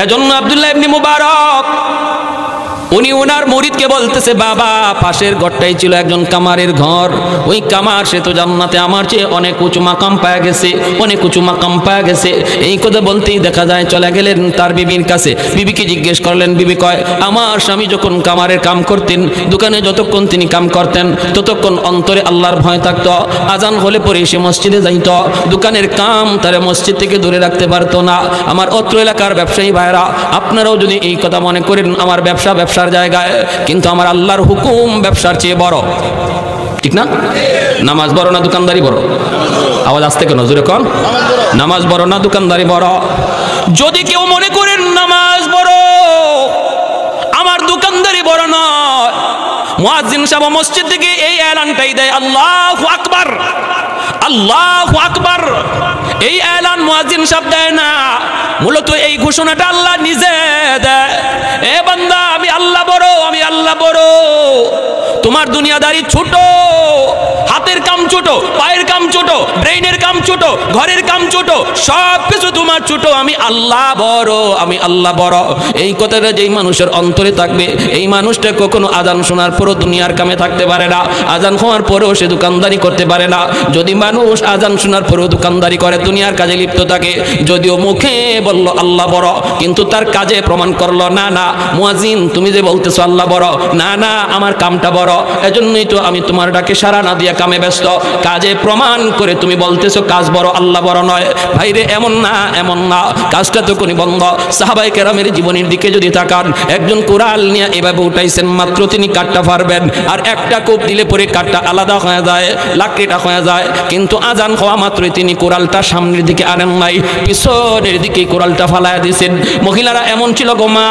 এজন্য আব্দুল্লাহ ইবনে মুবারক উনি ওনার মুরিদকে বলতেছে, বাবা পাশের ঘরটাই ছিল একজন কামারের ঘর, ওই কামার সে তো জান্নাতে আমার চেয়ে অনেক উঁচু মাকাম পাওয়া গেছে, অনেক উঁচু মাকাম পাওয়া গেছে। এই কথা বলতেই দেখা যায় চলে গেলেন তার বিবির কাছে। বিবিকে জিজ্ঞেস করলেন, বিবি কয়, আমার স্বামী যখন কামারের কাম করতেন, দোকানে যতক্ষণ তিনি কাম করতেন ততক্ষণ অন্তরে আল্লাহর ভয় থাকত, আজান হলে পরে সে মসজিদে যাইত, দোকানের কাম তারা মসজিদ থেকে দূরে রাখতে পারতো না। আমার অত্র এলাকার ব্যবসায়ী ভাইরা, আপনারাও যদি এই কথা মনে করেন আমার ব্যবসার জায়গায়, কিন্তু আমার আল্লাহর হুকুম ব্যবসার চেয়ে বড়, ঠিক না? নামাজ বড় না দোকানদারি বড়? আওয়াজ আসতে কেন, জোরে কোন। নামাজ বড় না দোকানদারি বড়? যদি কেউ মনে করেন নামাজ বড়, আমার দোকানদারি বড় নয়, মুয়াজ্জিন সাহেব মসজিদ থেকে এই এলানটাই দেয়, আল্লাহু আকবার, আল্লাহু আকবার। এই এলান মুয়াজ্জিন সাহেব দেয় না, মূলত এই ঘোষণাটা আল্লাহ নিজে দেয়, এ বান্দা আমি আল্লাহ বড়, আমি আল্লাহ বড়। তোমার দুনিয়াদারি ছোট, হাতের কাম ছোট, পায়ের কাম ছোট, ব্রেইনের কাম ছোট, ঘরের কাম ছোট, সব কিছু তোমার ছোট, আমি আল্লাহ বড়, আমি আল্লাহ বড়। এই কথাটা যেই মানুষের অন্তরে থাকবে, এই মানুষটা কখনো আজান শোনার পরও দুনিয়ার কামে থাকতে পারে না, আজান হওয়ার পরেও সে দোকানদারি করতে পারে না। যদি মানুষ আজান শোনার পরেও দোকানদারি করে, দুনিয়ার কাজে লিপ্ত থাকে, যদিও মুখে বলল আল্লাহ বড়, কিন্তু তার কাজে প্রমাণ করলো না, না মুয়াজ্জিন তুমি যে বলতেছো আল্লাহ বড়, না না আমার কামটা বড়, এজন্যই তো আমি তোমার ডাকে সারা না দিয়া কামে ব্যস্ত। কাজে প্রমাণ করে তুমি বলতেছো কাজ বড়, আল্লাহ বড় নয়। ভাইরে এমন না, এমন না, কাজটা তো কোনি বন্ধ। সাহাবায়ে কেরামের জীবনের দিকে যদি তাকান, একজন কোরাল নিয়ে এভাবে উঠাইছেন, মাত্র তিনি কাঠটা পারবেন, আর একটা কোপ দিলে পরে কাঠটা আলাদা হয়ে যায়, লাকড়িটা হয়ে যায়, কিন্তু আজান হওয়া মাত্রই তিনি কোরালটা সামনের দিকে আনেন নাই, পিছনের দিকে কোরালটা ফালায়া দিয়েছেন। মহিলারা এমন ছিল গো মা,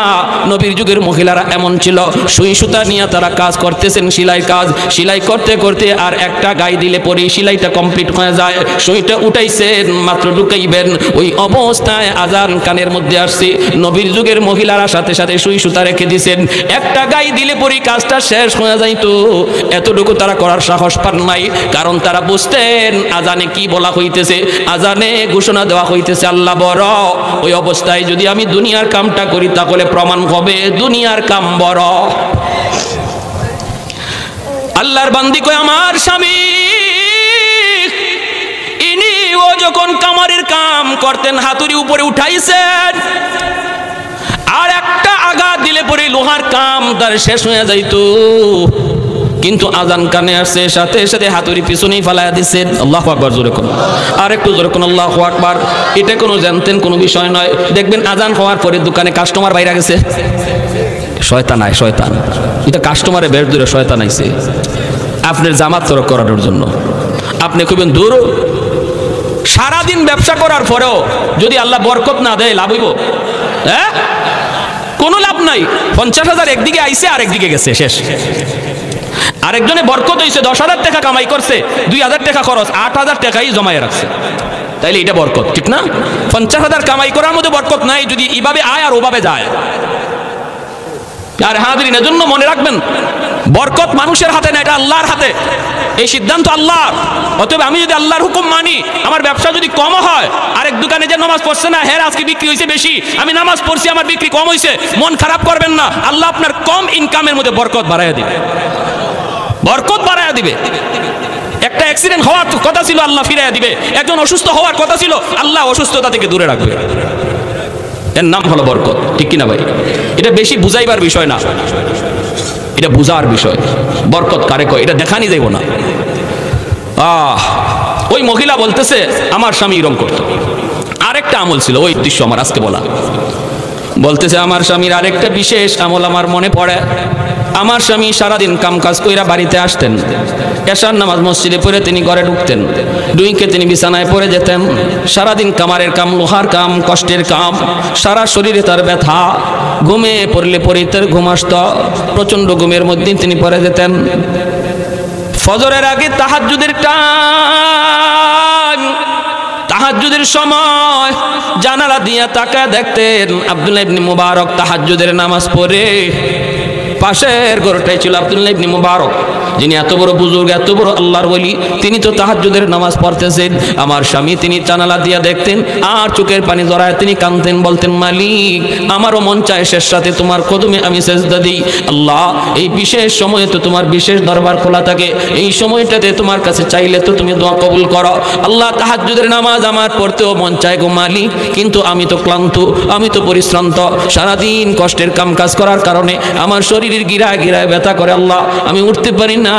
নবীর যুগের মহিলারা এমন ছিল, সুই সুতা নিয়ে তারা কাজ করতেছেন, সেলাই কাজ, সেলাই করতে করতে আর একটা গায়ে দিলে পরে সেলাইটা কমপ্লিট হয়ে যায়, সুইটা উঠাইছেন মাত্র ঢুকাইবেন, ওই অবস্থায় আজান কানের মধ্যে আসছে। নবীর যুগের মহিলারা সাথে সাথে সুই সুতা রেখে দিয়েছেন, একটা গায়ে দিলে পরে কাজটা শেষ হয়ে যাইতো, এতটুকু তারা করার সাহস পান নাই, কারণ তারা বুঝতেন আজানে কি বলা হইতেছে, আজানে ঘোষণা দেওয়া হইতেছে আল্লাহ বড়। ওই অবস্থায় যদি আমি দুনিয়ার কামটা করি তাহলে প্রমাণ হবে দুনিয়ার কাম বড়। আল্লাহর বান্দি কয়, আমার স্বামী ইনি ও যখন কামারের কাম করতেন হাতুড়ি উপরে উঠাইছেন, আর একটা আঘাত দিলে পরে লোহার কাম তার শেষ হয়ে যাইতো, কিন্তু আজান কানে আসছে, সাথে সাথে হাতুড়ি পিছনেই ফালাইয়া দিচ্ছেন। আল্লাহু আকবার, জোরে কোন, আর একটু জোরে কোন আল্লাহু আকবার। এটা কোনো জানতেন কোনো বিষয় নয়। দেখবেন আজান হওয়ার পরে দোকানে কাস্টমার বাইরে গেছে, শয়তান আয়, শয়তান, এটা কাস্টমারে বের দূরে শয়তান আইছে আপনার জামাত তরক করানোর জন্য। আপনি খুবই দূর, সারাদিন ব্যবসা করার পরেও যদি আল্লাহ বরকত না দেয় লাভ হইব? হ্যাঁ, কোনো লাভ নাই। 50,000 একদিকে আইছে আর একদিকে গেছে, শেষ। আরেকজনে বরকত হইছে, 10,000 টাকা কামাই করছে, 2,000 টাকা খরচ, 8,000 টাকাই জমায় রাখছে, তাইলে এটা বরকত, ঠিক না? 50,000 কামাই করার মধ্যে বরকত নাই যদি এইভাবে আয় আর ওভাবে যায়। আর হাজিরিন, এজন্য মনে রাখবেন বরকত মানুষের হাতে না, এটা আল্লাহর হাতে, এই সিদ্ধান্ত আল্লাহ। অতএব আমি যদি আল্লাহর হুকুম মানি, আমার ব্যবসা যদি কম হয়, আরেক দোকানে যে নামাজ পড়ছে না, হ্যাঁ আজকে বিক্রি হয়েছে বেশি, আমি নামাজ পড়ছি আমার বিক্রি কম হয়েছে, মন খারাপ করবেন না, আল্লাহ আপনার কম ইনকামের মধ্যে বরকত বাড়াইয়া দিবে, বরকত বাড়াইয়া দিবে। একটা অ্যাক্সিডেন্ট হওয়ার কথা ছিল, আল্লাহ ফিরাইয়া দিবে। একজন অসুস্থ হওয়ার কথা ছিল, আল্লাহ অসুস্থতা থেকে দূরে রাখবে। এর নাম হলো বরকত, ঠিক কিনা ভাই? এটা বেশি বুঝাইবার বিষয় না, এটা বুঝার বিষয়। বরকত কারে কয় এটা দেখানি যাইব না। ওই মহিলা বলতেছে আমার স্বামী এরকম করতো। আরেকটা আমল ছিল, ওই দৃশ্য আমার আজকে বলা। বলতেছে আমার স্বামীর আরেকটা বিশেষ আমল আমার মনে পড়ে। আমার স্বামী সারাদিন কাম কাজ কইরা বাড়িতে আসতেন, এশার নামাজ মসজিদে পড়ে তিনি ঘরে ঢুকতেন, ডুইকে তিনি বিছানায় পড়ে যেতেন। সারাদিন কামারের কাম, লোহার কাম, কষ্টের কাম, সারা শরীরে তার ব্যথা, ঘুমে পড়লে পরে তার ঘুম আসত, প্রচন্ড ঘুমের মধ্যে তিনি পড়ে যেতেন। ফজরের আগে তাহাজ্জুদের টাইম, তাহাজ্জুদের সময় জানালা দিয়া তাকায় দেখতেন আব্দুল্লাহ ইবনে মুবারক তাহাজ্জুদের নামাজ পড়ে। পাশের ঘরটাই ছিল আব্দুল্লাহ ইবনে মুবারক, যিনি এত বড় বুজুর্গ, এত বড় আল্লাহর ওলি, তিনি তো তাহাজ্জুদের নামাজ পড়তেছেন। আমার স্বামী তিনি জানালা দিয়া দেখতেন আর চোখের পানি জড়ায় তিনি কাঁদতেন, বলতেন মালিক আমারও মন চায় শেষ রাতে তোমার কদমে আমি সেজদা দিই। আল্লাহ এই বিশেষ সময়ে তো তোমার বিশেষ দরবার খোলা থাকে, এই সময়টাতে তোমার কাছে চাইলে তো তুমি দোয়া কবুল করো। আল্লাহ তাহাজ্জুদের নামাজ আমার পড়তেও মন চায় গো মালিক, কিন্তু আমি তো ক্লান্ত, আমি তো পরিশ্রান্ত, সারাদিন কষ্টের কাম কাজ করার কারণে আমার শরীরের গিরায় গিরায় ব্যথা করে আল্লাহ, আমি উঠতে পারি না,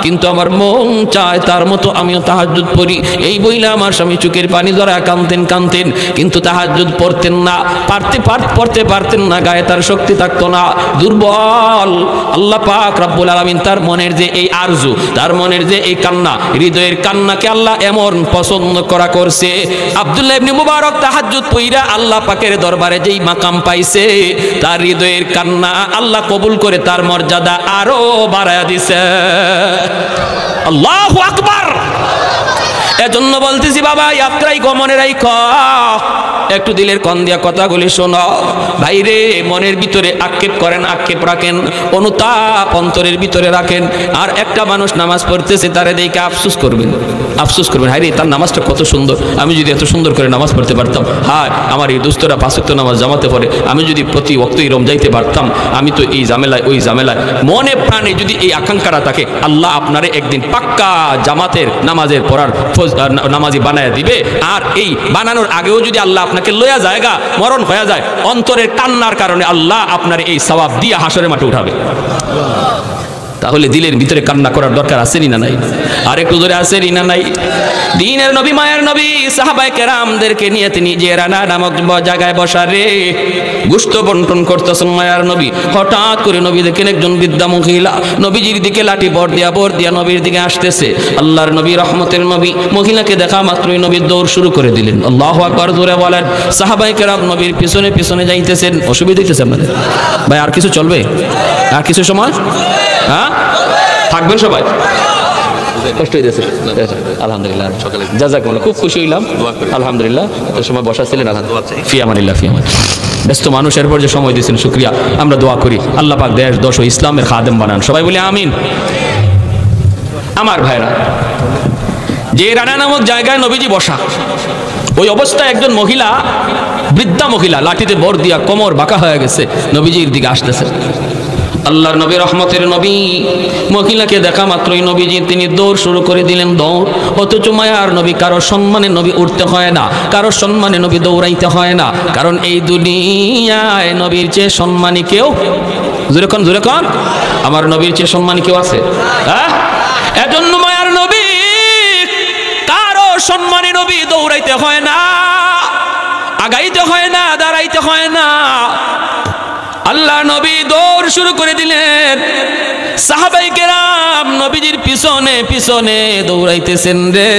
কিন্তু আমার মন চায় তার মতো আমিও তাহাজ্জুদ পড়ি। এই বইলে আমার স্বামী চোখের পানি ধরা কাঁদতেন, কিন্তু তাহাজ্জুদ পড়তেন না, পড়তে পারতেন না, গায়ে তার শক্তি থাকতো না, দুর্বল। আল্লাহ পাক রব্বুল আলামিন তার মনের যে এই আরজু, তার মনের যে এই কান্না, হৃদয়ের কান্নাকে আল্লাহ এমন পছন্দ করা করছে। আব্দুল্লাহ ইবনে মুবারক তাহাজ্জুদ পইরা আল্লাহ পাকের দরবারে যেই মাকাম পাইছে, তার হৃদয়ের কান্না আল্লাহ কবুল করে তার মর্যাদা আরো বাড়ায়া দিছে। আল্লাহু আকবার। এজন্য বলতেছি বাবা, যাত্রাই গমনে রাইখা একটু দিলের কন দিয়া কথাগুলি শোনো। ভাইরে মনের ভিতরে আক্ষেপ করেন, আক্ষেপ রাখেন, অনুতাপ অন্তরের ভিতরে রাখেন। আর একটা মানুষ নামাজ পড়তেছে তারে দেখে আফসোস করবেন, হায় রে তার নামাজটা কত সুন্দর, আমি যদি এত সুন্দর করে নামাজ পড়তে পারতাম, হায় আমার এই দুস্থরা 5 ওয়াক্ত নামাজ জামাতে পড়ে, আমি যদি প্রতি ওয়াক্তই রমজাইতে পারতাম, আমি তো এই ঝামেলায় ওই ঝামেলায়। মনে প্রাণে যদি এই আকাঙ্ক্ষাটা থাকে, আল্লাহ আপনারে একদিন পাক্কা জামাতের নামাজের পড়ার নামাজি বানায় দিবে। আর এই বানানোর আগেও যদি আল্লাহ আপনাকে লইয়া জায়গা মরণ হয়ে যায়, অন্তরের কান্নার কারণে আল্লাহ আপনার এই সওয়াব দিয়ে হাসরের মাঠে উঠাবে। তাহলে দিলের ভিতরে কান্না করার দরকার আছেনি না নাই? আর একটু ধরে আছেনি না নাই? দিনের নবী, মায়ের নবী, সাহাবায়ে কেরামদেরকে নিয়ে তিনি যে রানা নামক জায়গায় বসা রে গোশত বন্টন করতেছেন মায়ের নবী। হঠাৎ করে নবী দেখেন একজন বৃদ্ধা মহিলা নবীজির দিকে লাঠি বর দিয়া নবীর দিকে আসতেছে। আল্লাহর নবী, রহমতের নবী, মহিলাকে দেখা মাত্রই নবী দৌড় শুরু করে দিলেন। আল্লাহু আকবার জোরে বলেন। সাহাবায়ে কেরাম নবীর পিছনে পিছনে যাইতেছেন। অসুবিধা হইতেছে আপনাদের? ভাই আর কিছু চলবে? আর কিছু সময় হ্যাঁ থাকবেন সবাই? কষ্ট হইতেছে? আলহামদুলিল্লাহ, সকালে জাযাকুমুল্লাহ, খুব খুশি হইলাম। আলহামদুলিল্লাহ, এত সময় বসা ছিলেন। আলহামদুলিল্লাহ, ফি আমানিল্লাহ, ফি আমান। ব্যস্ত মানুষের পর যে সময় দিয়েছেন শুকরিয়া। আমরা দোয়া করি আল্লাহ পাক দেশ দশ ও ইসলামের খাদেম বানান। সবাই বলি আমিন। আমার ভাইরা, যে রানা নামক জায়গায় নবীজি বসা, ওই অবস্থায় একজন মহিলা, বৃদ্ধা মহিলা, লাঠিতে বর দিয়া কোমর বাঁকা হয়ে গেছে, নবীজির দিকে আসতেছে। আল্লাহর নবী, রহমতের নবী, মহিলাকে দেখা মাত্রই নবীজি তিনি দৌড় শুরু করে দিলেন, দৌড়। অথচ মায়ার নবী, কারো সম্মানে নবী উঠতে হয় না, কারো সম্মানে নবী দৌড়াইতে হয় না, কারণ এই দুনিয়ায় নবীর চেয়ে সম্মানী কেউ, জোরে কোন আমার নবীর চেয়ে সম্মানী কেউ আছে? হ্যাঁ, এজন্য মায়ার নবী, কারো সম্মানে নবী দৌড়াইতে হয় না, আগাইতে হয় না, দাঁড়াইতে হয় না। আল্লাহ নবী দৌড় শুরু করে দিলেন। সাহাবায়ে কেরাম নবীজির পিছনে পিছনে দৌড়াইতেছেন রে।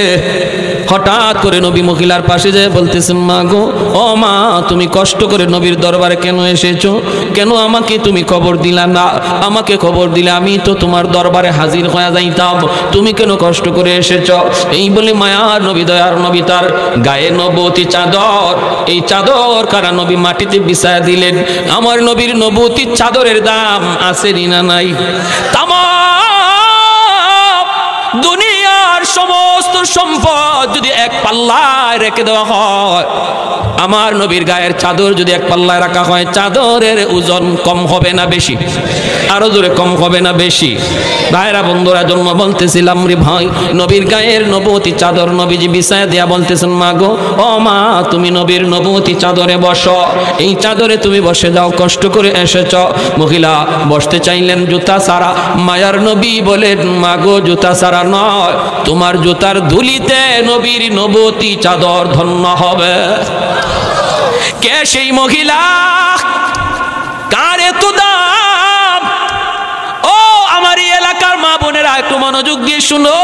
হঠাৎ করে নবী মহিলার পাশে যেয়ে বলতেছেন, মা গো, ও মা, তুমি কষ্ট করে নবীর দরবারে কেন এসেছো? কেন আমাকে তুমি খবর দিলা না? আমাকে খবর দিলে আমি তো তোমার দরবারে হাজির হয়ে যাইতাম, তুমি কেন কষ্ট করে এসেছো? এই বলে মায়ার নবী, দয়ার নবী তার গায়ে নবুয়তি চাদর, এই চাদর কারা নবী মাটিতে বিছায়া দিলেন। আমার নবীর নবুয়তির চাদরের দাম আছে না নাই? তামাম দুনিয়ার সমস্ত সম্পদ যদি এক পাল্লায় রেখে দেওয়া হয়, আমার নবীর গায়ের চাদর যদি এক পাল্লায় রাখা হয়, চাদরের ওজন কম হবে না বেশি? আরো জোরে, কম হবে না বেশি? ভাইরা বন্ধুরা, জন্ম বলতেছিলাম রে ভাই, নবীর গায়ের নবুয়তি চাদর নবীজি বিছায়া দিয়া বলতেছেন, মা গো, ও মা, তুমি নবীর নবুয়তি চাদরে বসো, এই চাদরে তুমি বসে যাও, কষ্ট করে এসেছ। মহিলা বসতে চাইলেন জুতা ছাড়া। মায়ার নবী বলেন, মা গো, জুতা ছাড়া নয়, তোমার জুতার ধুলিতে নবীর নবুয়তি চাদর ধন্য হবে। কে সেই মহিলা? কার এত দাম? ও আমার এই এলাকার মা বোনেরা, একটু মনোযোগ দিয়ে শুনো।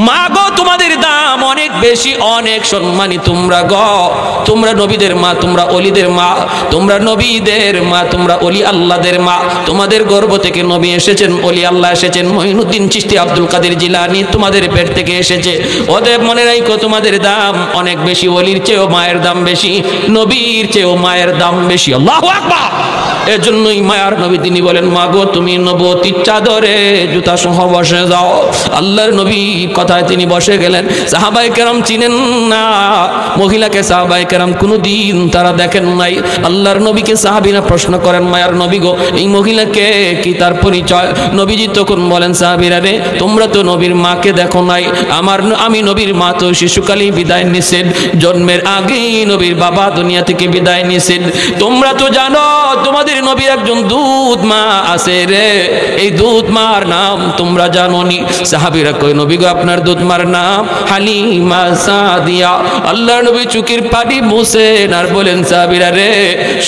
মা গো, তোমাদের দাম অনেক বেশি, অনেক সম্মানী তোমরা গো। তোমরা নবীদের মা, তোমরা অলিদের মা, তোমরা নবীদের মা, তোমরা অলি আল্লাহদের মা। তোমাদের গর্ভ থেকে নবী এসেছেন, অলি আল্লাহ এসেছেন, মঈনুদ্দিন চিশতি, আব্দুল কাদের জিলানী তোমাদের পেট থেকে এসেছে। অতএব মনে রাখো, তোমাদের দাম অনেক বেশি। অলির চেয়েও মায়ের দাম বেশি, নবীর চেয়েও মায়ের দাম বেশি। আল্লাহু আকবার। এজন্যই মায়ার নবী তিনি বলেন, মা গো তুমি নবুয়তির চাদরে জুতা সহ বসে যাও। আল্লাহর নবী কথায় তিনি বসে গেলেন। সাহাবায়ে কেরাম চিনেন না মহিলাকে, সাহাবায়ে কেরাম কোনোদিন তারা দেখেন নাই। আল্লাহর নবীকে সাহাবীরা প্রশ্ন করেন, মায়ার নবী গো এই মহিলাকে কি তার পরিচয়? নবীজি তখন বলেন, সাহাবীরা রে তোমরা তো নবীর মাকে দেখো নাই, আমি নবীর মা তো শিশুকালেই বিদায় নিছেন, জন্মের আগেই নবীর বাবা দুনিয়া থেকে বিদায় নিছেন। তোমরা তো জানো তোমাদের নবীর একজন দুধ মা আছে রে, এই দুধ মার নাম তোমরা জানোনি? সাহাবীরা কই, নবী গো আপনার দুধ মার নাম হালিমা সাদিয়া। আল্লাহ নবী চোখের পানি মুছেন আর বলেন, সাহাবীরা রে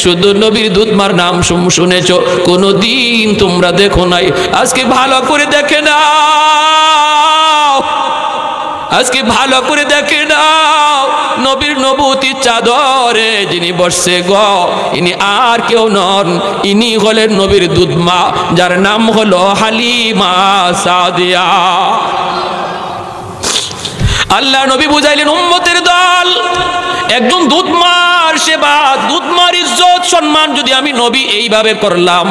শুধু নবীর দুধ মার নাম শুনেছো, কোনোদিন তোমরা দেখো নাই। আজকে ভালো করে দেখে নাও, আজকে ভালো করে দেখে নাও, নবীর নবুয়তির চাদরে যিনি বসছে গো ইনি আর কেউ নন, ইনি হলেন নবীর দুধ মা, যার নাম হলো হালিমা সাদিয়া। আল্লাহ নবী বুঝাইলেন, উম্মতের দল একজন দুধ মার সেবা, দুধ মার ইজ্জত সম্মান যদি আমি নবী এইভাবে করলাম,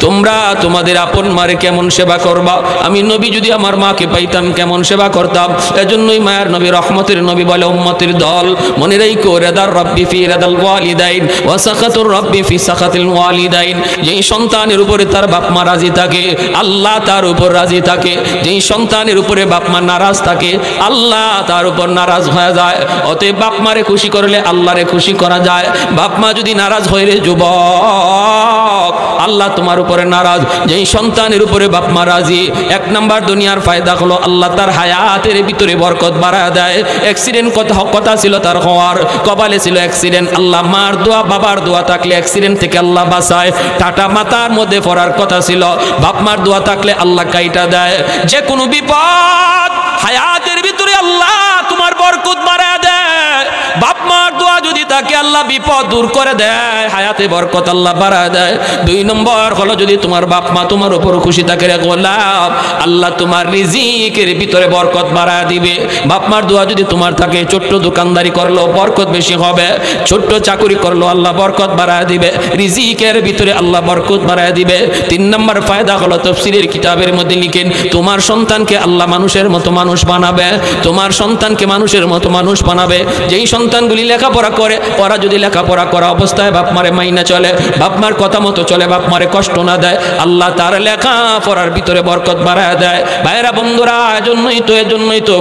তোমরা তোমাদের আপন মারে কেমন সেবা করবা? আমি নবী যদি আমার মাকে পাইতাম কেমন সেবা করতাম? এজন্যই মায়ার নবী রহমতের নবী বলে, উম্মতের দল মনে রাখো, রেদার রব্বি ফি রেদাল ওয়ালিদাইন ওয়া সাখাতুর রব্বি ফি সাখাতিল ওয়ালিদাইন। যেই সন্তানের উপরে তার বাপ মা রাজি থাকে আল্লাহ তার উপর রাজি থাকে, যেই সন্তানের উপরে বাপ মা নারাজ থাকে আল্লাহ তার উপর নারাজ হয়ে যায়। অতএব বাপ মারে খুশি করলে আল্লাহরে খুশি করা যায়। বাপ মা যদি নারাজ হয় রে যুবক, আল্লাহ তোমার উপরে নারাজ। যেই সন্তানের উপরে বাপ মা রাজি, এক নাম্বার দুনিয়ার ফায়দা হলো আল্লাহ তার হায়াতের ভিতরে বরকত বাড়ায় দেয়। অ্যাক্সিডেন্ট কথা ছিল তার হওয়ার, কপালে ছিল অ্যাক্সিডেন্ট, আল্লাহ মার দোয়া বাবার দোয়া থাকলে অ্যাক্সিডেন্ট থেকে আল্লাহ বাঁচায়। টাটা মাথার মধ্যে পড়ার কথা ছিল, বাপ মার দোয়া থাকলে আল্লাহ কাইটা দেয়। যে কোনো বিপদ হায়াতের ভিতরে আল্লাহ তোমার বরকত বাড়ায় দেয়। বাপ মার দোয়া যদি থাকে আল্লাহ বিপদ দূর করে দেয়, হায়াতে বরকত আল্লাহ বাড়ায় দেয়। দুই নম্বর হলো যদি তোমার বাপ মা তোমার উপর খুশি থাকে রে গোলাম, আল্লাহ তোমার রিজিকের ভিতরে বরকত বাড়ায় দিবে। বাপ মার দোয়া যদি তোমার থাকে, ছোট্ট দোকানদারি করলো বরকত বেশি হবে, ছোট্ট চাকুরি করলো আল্লাহ বরকত বাড়ায় দিবে, রিজিকের ভিতরে আল্লাহ বরকত বাড়ায় দিবে। তিন নম্বর ফায়দা হলো তাফসীরের কিতাবের মধ্যে লিখেন, তোমার সন্তানকে আল্লাহ মানুষের মতো মানুষ বানাবে, তোমার সন্তানকে মানুষের মতো মানুষ বানাবে। যেই সন্তানগুলি লেখাপড়া করে, ওরা যদি লেখাপড়া করা অবস্থায় বাপ মারে মাইনা চলে, বাপ মার কথা মতো চলে, বাপ মারে কষ্ট না দেয়, আল্লাহ তার লেখাপড়ার ভিতরে বরকত বাড়ায় দেয়। ভাইরা বন্ধুরা, এজন্যই তো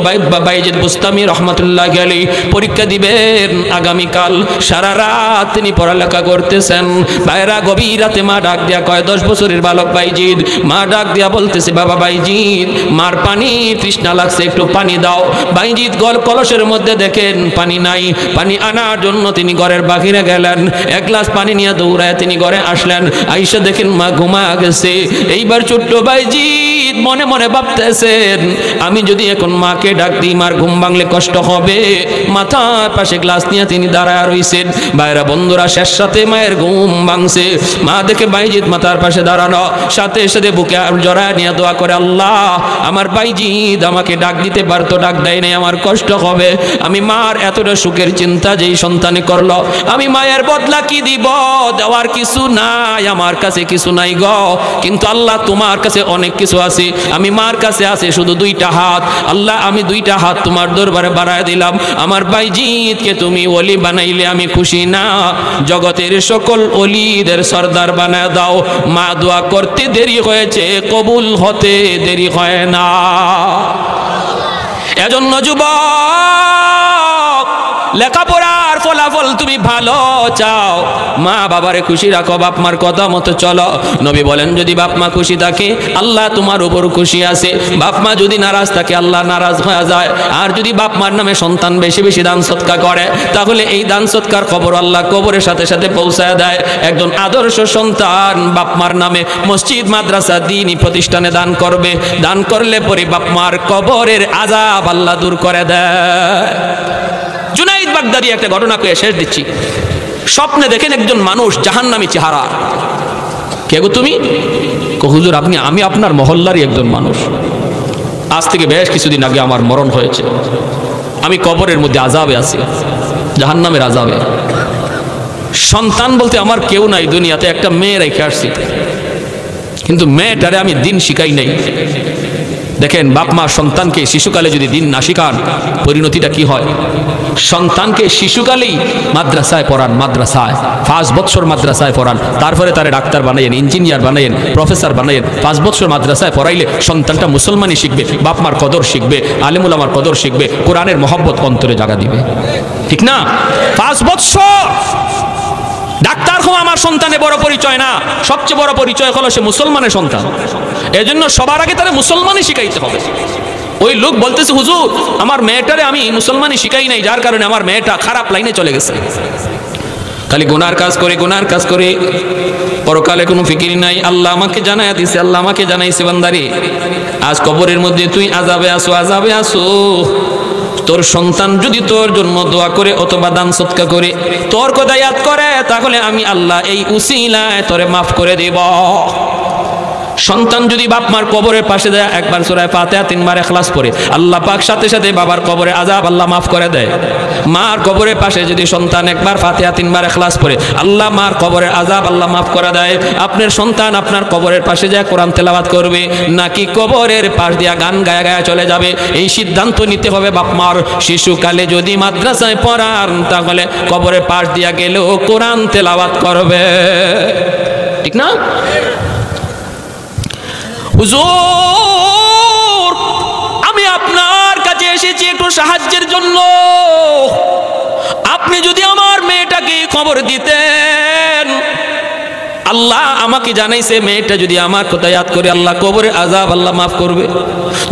বাইজিদ বুস্তামি রহমাতুল্লাহ আলাইহি পরীক্ষা দিবেন আগামীকাল। সারা রাত তিনি পড়ালেখা করতেছেন। ভাইরা গভীর রাতে মা ডাক দিয়া কয়, 10 বছরের বালক বাইজিদ, মা ডাক দিয়া বলতেছে, বাবা বাইজিদ মার পানি তৃষ্ণা লাগছে, একটু পানি দাও। বাইজিদ কলসের মধ্যে দেখেন পানি নাই, পানি আনার জন্য তিনি ঘরের বাহিরে গেলেন, এক গ্লাস পানি নিয়ে দৌড়ায় তিনি ঘরে আসলেন। আইসা দেখেন মা ঘুমা গেছে। এইবার ছোট্ট বাইজিদ মনে মনে ভাবতেছেন, আমি যদি এখন মাকে ডাক দিই মার ঘুম ভাঙলে কষ্ট হবে। মাথার পাশে গ্লাস নিয়ে তিনি দাঁড়ায় রইছেন। ভাইরা বন্ধুরা, শেষ সাথে মায়ের ঘুম ভাঙছে। মা দেখে বাইজিদ মাথার পাশে দাঁড়ানো, সাথে সাথে বুকে জড়ায় নিয়ে দোয়া করে, আল্লাহ আমার বাইজিদ আমাকে ডাক দিতে পারতো, ডাক দেয় নাই, আমার কষ্ট হবে। আমি মার এতটা সুখের চিন্তা যেই সন্তানে করলো, আমি মায়ের বদলা কি দিব? দেওয়ার কিছু নাই, আমার কাছে কিছু নাই গো। কিন্তু আল্লাহ তোমার কাছে অনেক কিছু আছে। আমি মার কাছে আছে শুধু 2টা হাত। আল্লাহ আমি 2টা হাত তোমার দরবারে বাড়ায় দিলাম। আমার বাইজিদকে তুমি ওলি বানাইলে আমি খুশি না, জগতের সকল ওলিদের সর্দার বানায় দাও। মা দোয়া করতে দেরি হয়েছে, কবুল হতে দেরি হয় না। এজন্য যুবক, লেখাপড়ার ফলাফল তুমি ভালো চাও, মা বাবারে খুশি রাখো, বাপ মার কথা মতো চলো। নবী বলেন, যদি বাপ মা খুশি থাকে আল্লাহ তোমার উপর খুশি আছে। বাপ মা যদি নারাজ থাকে আল্লাহ নারাজ হয়ে যায়। আর যদি বাপ মার নামে সন্তান বেশি বেশি দান সৎকার করে, তাহলে এই দান সৎকার খবর আল্লাহ কবরের সাথে সাথে পৌঁছায় দেয়। একজন আদর্শ সন্তান বাপ মার নামে মসজিদ মাদ্রাসা দ্বীনি প্রতিষ্ঠানে দান করবে, দান করলে পরে বাপ মার কবরের আযাব আল্লাহ দূর করে দেয়। জুনাইদ বাগদাদি একটা ঘটনা কয়ে শেষ দিচ্ছি। স্বপ্নে দেখেন একজন মানুষ জাহান্নামী চেহারা। কে গো তুমি? হুজুর আমি আপনার মহল্লারই একজন মানুষ। আজ থেকে বেশ কিছুদিন আগে আমার মরণ হয়েছে, আমি কবরের মধ্যে আযাবে আছি, জাহান্নামের আযাবে। সন্তান বলতে আমার কেউ নাই দুনিয়াতে, একটা মেয়ে রেখে আসছি, কিন্তু মেয়েটারে আমি দিন শিখাই নাই। দেখেন বাপ মা সন্তানকে শিশুকালে যদি দিন না শিখান পরিণতিটা কি হয়। সন্তানকে শিশুকালেই মাদ্রাসায় পড়ান, মাদ্রাসায় 5 বছর মাদ্রাসায় পড়ান, তারপরে তারে ডাক্তার বানাইয়েন, ইঞ্জিনিয়ার বানাইয়েন, প্রফেসর বানাইয়েন। 5 বছর মাদ্রাসায় পড়াইলে সন্তানটা মুসলমানই শিখবে, বাপ মার কদর শিখবে, আলেম ওলামার কদর শিখবে, কোরআনের মহব্বত অন্তরে জাগা দিবে, ঠিক না? 5 বছর ডাক্তার হওয়া আমার সন্তানের বড় পরিচয় না, সবচেয়ে বড় পরিচয় হলো সে মুসলমানের সন্তান। এজন্য সবার আগে তারা মুসলমানই শিখাইতে হবে। ওই লোক বলতেছে হুজুর আমার মেয়েটারে আমি মুসলমানই শিখাই নাই, যার কারণে আমার মেয়েটা খারাপ লাইনে চলে গেছে, খালি গুনার কাজ করে, গুনার কাজ করে, পরকালে কোনো ফিকির নাই। আল্লাহ আমাকে জানাই দিছে, আল্লাহ আমাকে জানাইছে বান্দারে আজ কবরের মধ্যে তুই আযাবে আসো, আযাবে আসো। তোর সন্তান যদি তোর জন্য দোয়া করে অথবা দান সদকা করে তোর কথা ইয়াদ করে, তাহলে আমি আল্লাহ এই উসিলায় তোরে মাফ করে দেব। সন্তান যদি বাপ মার কবরের পাশে যায়, একবার সূরা ফাতিহা 3 বার ইখলাস পড়ে, আল্লাহ পাক সাথে সাথে বাবার কবরে আযাব আল্লাহ মাফ করে দেয়। মার কবরের পাশে যদি সন্তান একবার ফাতিহা 3 বার ইখলাস পড়ে, আল্লাহ মার কবরের আযাব আল্লাহ মাফ করে দেয়। আপনার সন্তান আপনার কবরের পাশে যায় কোরআন তেলাওয়াত করবে, নাকি কবরের পাশ দিয়া গান গায়া গায়া চলে যাবে, এই সিদ্ধান্ত নিতে হবে বাপ মার। শিশুকালে যদি মাদ্রাসায় পড়ান, তাহলে কবরের পাশ দিয়া গেলেও কোরআন তেলাওয়াত করবে, ঠিক না? হুজুর আমি আপনার কাছে এসেছি একটু সাহায্যের জন্য, আপনি যদি আমার মেয়েটাকে খবর দিতেন। আল্লাহ আমাকে জানাইছে মেয়েটা যদি আমার কথা ইয়াদ করে আল্লাহ কবরে আযাব আল্লাহ মাফ করবে।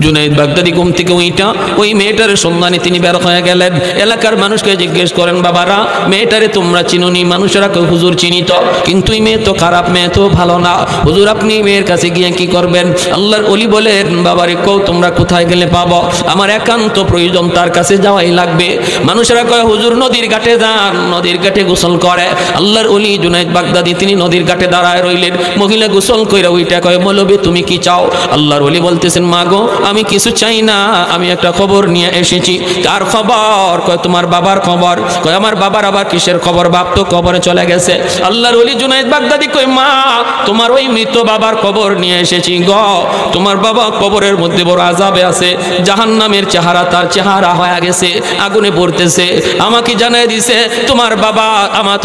জুনাইদ বাগদাদি ঘুম থেকে উইটা ওই মেয়েটার সন্ধানে তিনি বের হয়ে গেলেন। এলাকার মানুষকে জিজ্ঞেস করেন বাবারা মেয়েটারে তোমরা চিনুনি? মানুষেরা কয় হুজুর চিনি তো, কিন্তু এই মেয়ে তো খারাপ, মেয়ে তো ভালো না। হুজুর আপনি মেয়ের কাছে গিয়ে কি করবেন? আল্লাহর ওলি বলেন বাবারে কও তোমরা কোথায় গেলে পাবো, আমার একান্ত প্রয়োজন, তার কাছে যাওয়াই লাগবে। মানুষেরা কয় হুজুর নদীর ঘাটে যান, নদীর ঘাটে গোসল করে। আল্লাহর ওলি জুনাইদ বাগদাদি তিনি নদীর ঘাটে দাঁড়ায় রইলেন। মহিলা গোসল কইরা ওইটা কয় মৌলবী তুমি কি চাও? আল্লাহর ওলি বলতেছেন মা গো আমি কিছু চাই না, আমি একটা খবর নিয়ে এসেছি। কার খবর? কয় তোমার বাবার খবর। কয় আমার বাবার আবার কিসের খবর? বাপ তো কবরে চলে গেছে। আল্লাহর ওলি জুনাইদ বাগদাদি কয় মা তোমার ওই মৃত বাবার খবর নিয়ে এসেছি গো। তোমার বাবা কবরের মধ্যে বড় আযাবে আছে, জাহান্নামের চেহারা তার চেহারা হয়ে গেছে, আগুনে পড়তেছে। আমাকে জানাই দিছে তোমার বাবা,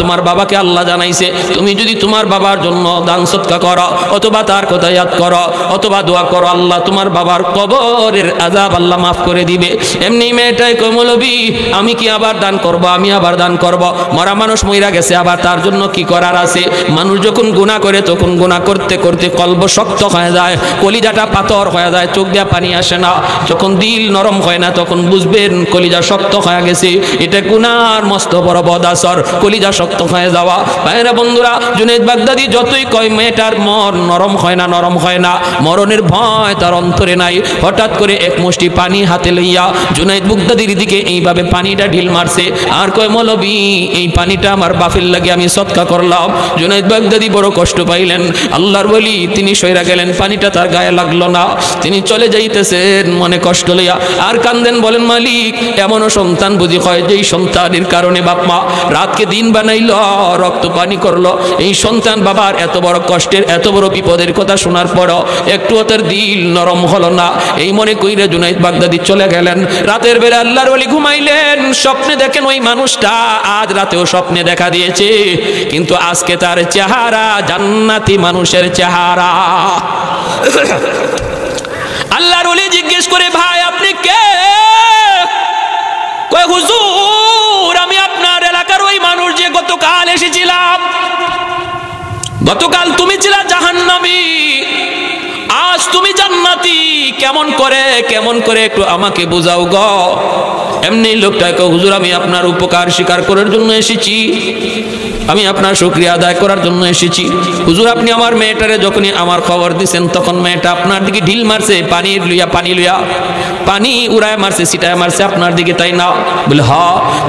তোমার বাবাকে আল্লাহ জানাইছে তুমি যদি তোমার বাবার জন্য দান সদকা করো অথবা তার কথা ইয়াদ করো অথবা দোয়া করো, আল্লাহ তোমার বাবার কবরের আযাব আল্লাহ মাফ করে দিবে। এমনি মেয়েটাই কয় মৌলবী আমি কি আবার দান করব? আমি আবার দান করব? মরা মানুষ মইরা গেছে, আবার তার জন্য কি করার আছে? মানুষ যখন গুনাহ করে তখন গুনাহ করতে করতে কলব শক্ত হয়ে যায়, কলিজাটা পাথর হয়ে যায়, চোখ দিয়ে পানি আসে না। যখন দিল নরম হয় না তখন বুঝবেন কলিজা শক্ত হয়ে গেছে, এটা গুনাহর মস্ত বড় বদাসর, কলিজা শক্ত হয়ে যাওয়া। ভাইরা বন্ধুরা জুনাইদ বাগদাদি যতই কয় মেয়েটার মন নরম হয় না, নরম হয় না, মরণের ভয় তার অন্তরে নাই। হঠাৎ করে এক মুষ্টি পানি হাতে লইয়া জুনাইদ বাগদাদির দিকে এইভাবে পানিটা ঢিল মারছে আর কয় মৌলবী এই পানিটা আমার বাপের লাগে আমি সদকা করলাম। জুনাইদ বাগদাদি বড় কষ্ট পাইলেন। আল্লাহর ওলি তিনি সইরা গেলেন, পানিটা তার গায়ে লাগলো না, তিনি চলে যাইতেছেন মনে কষ্ট লইয়া আর কান্দেন, বলেন মালিক এমনও সন্তান বুঝি হয় যেই সন্তানের কারণে বাপ মা রাতকে দিন বানাইল, রক্ত পানি করলো। এই সন্তান বাবার এত বড় কষ্টের এত বড় বিপদের কথা শোনার পরও একটুও তার দিল নরম হলো না। এই মনে কইরা জুনাইদ বাগদাদি চলে গেলেন। রাতের বেলা আল্লাহর ওলি ঘুমাইলেন, স্বপ্নে দেখেন ওই মানুষটা আজ রাতেও স্বপ্নে দেখা দিয়েছে, কিন্তু আজকে তার চেহারা জান্নাতি মানুষের চেহারা। আল্লাহর ওলি জিজ্ঞেস করে ভাই আপনি কে? কয় হুজুর আমি আপনার এলাকার ওই মানুষ যে গতকাল এসেছিলাম। গতকাল তুমি ছিলা জাহান্নামী, আজ তুমি জান্নাতি, কেমন করে একটু আমাকে বুঝাও গো। এমনি লোকটাকে হুজুর আমি আপনার উপকার স্বীকার করার জন্য এসেছি, আমি আপনার শুকরিয়া আদায় করার জন্য এসেছি। হুজুর আপনি আমার মেয়েটারে যখনই আমার খবর দিছেন তখন মেয়েটা আপনার দিকে ঢিল মারছে, পানি লইয়া পানি উড়ায় মারছে, ছিটায় মারছে আপনার দিকে, তাই না? বলে হ,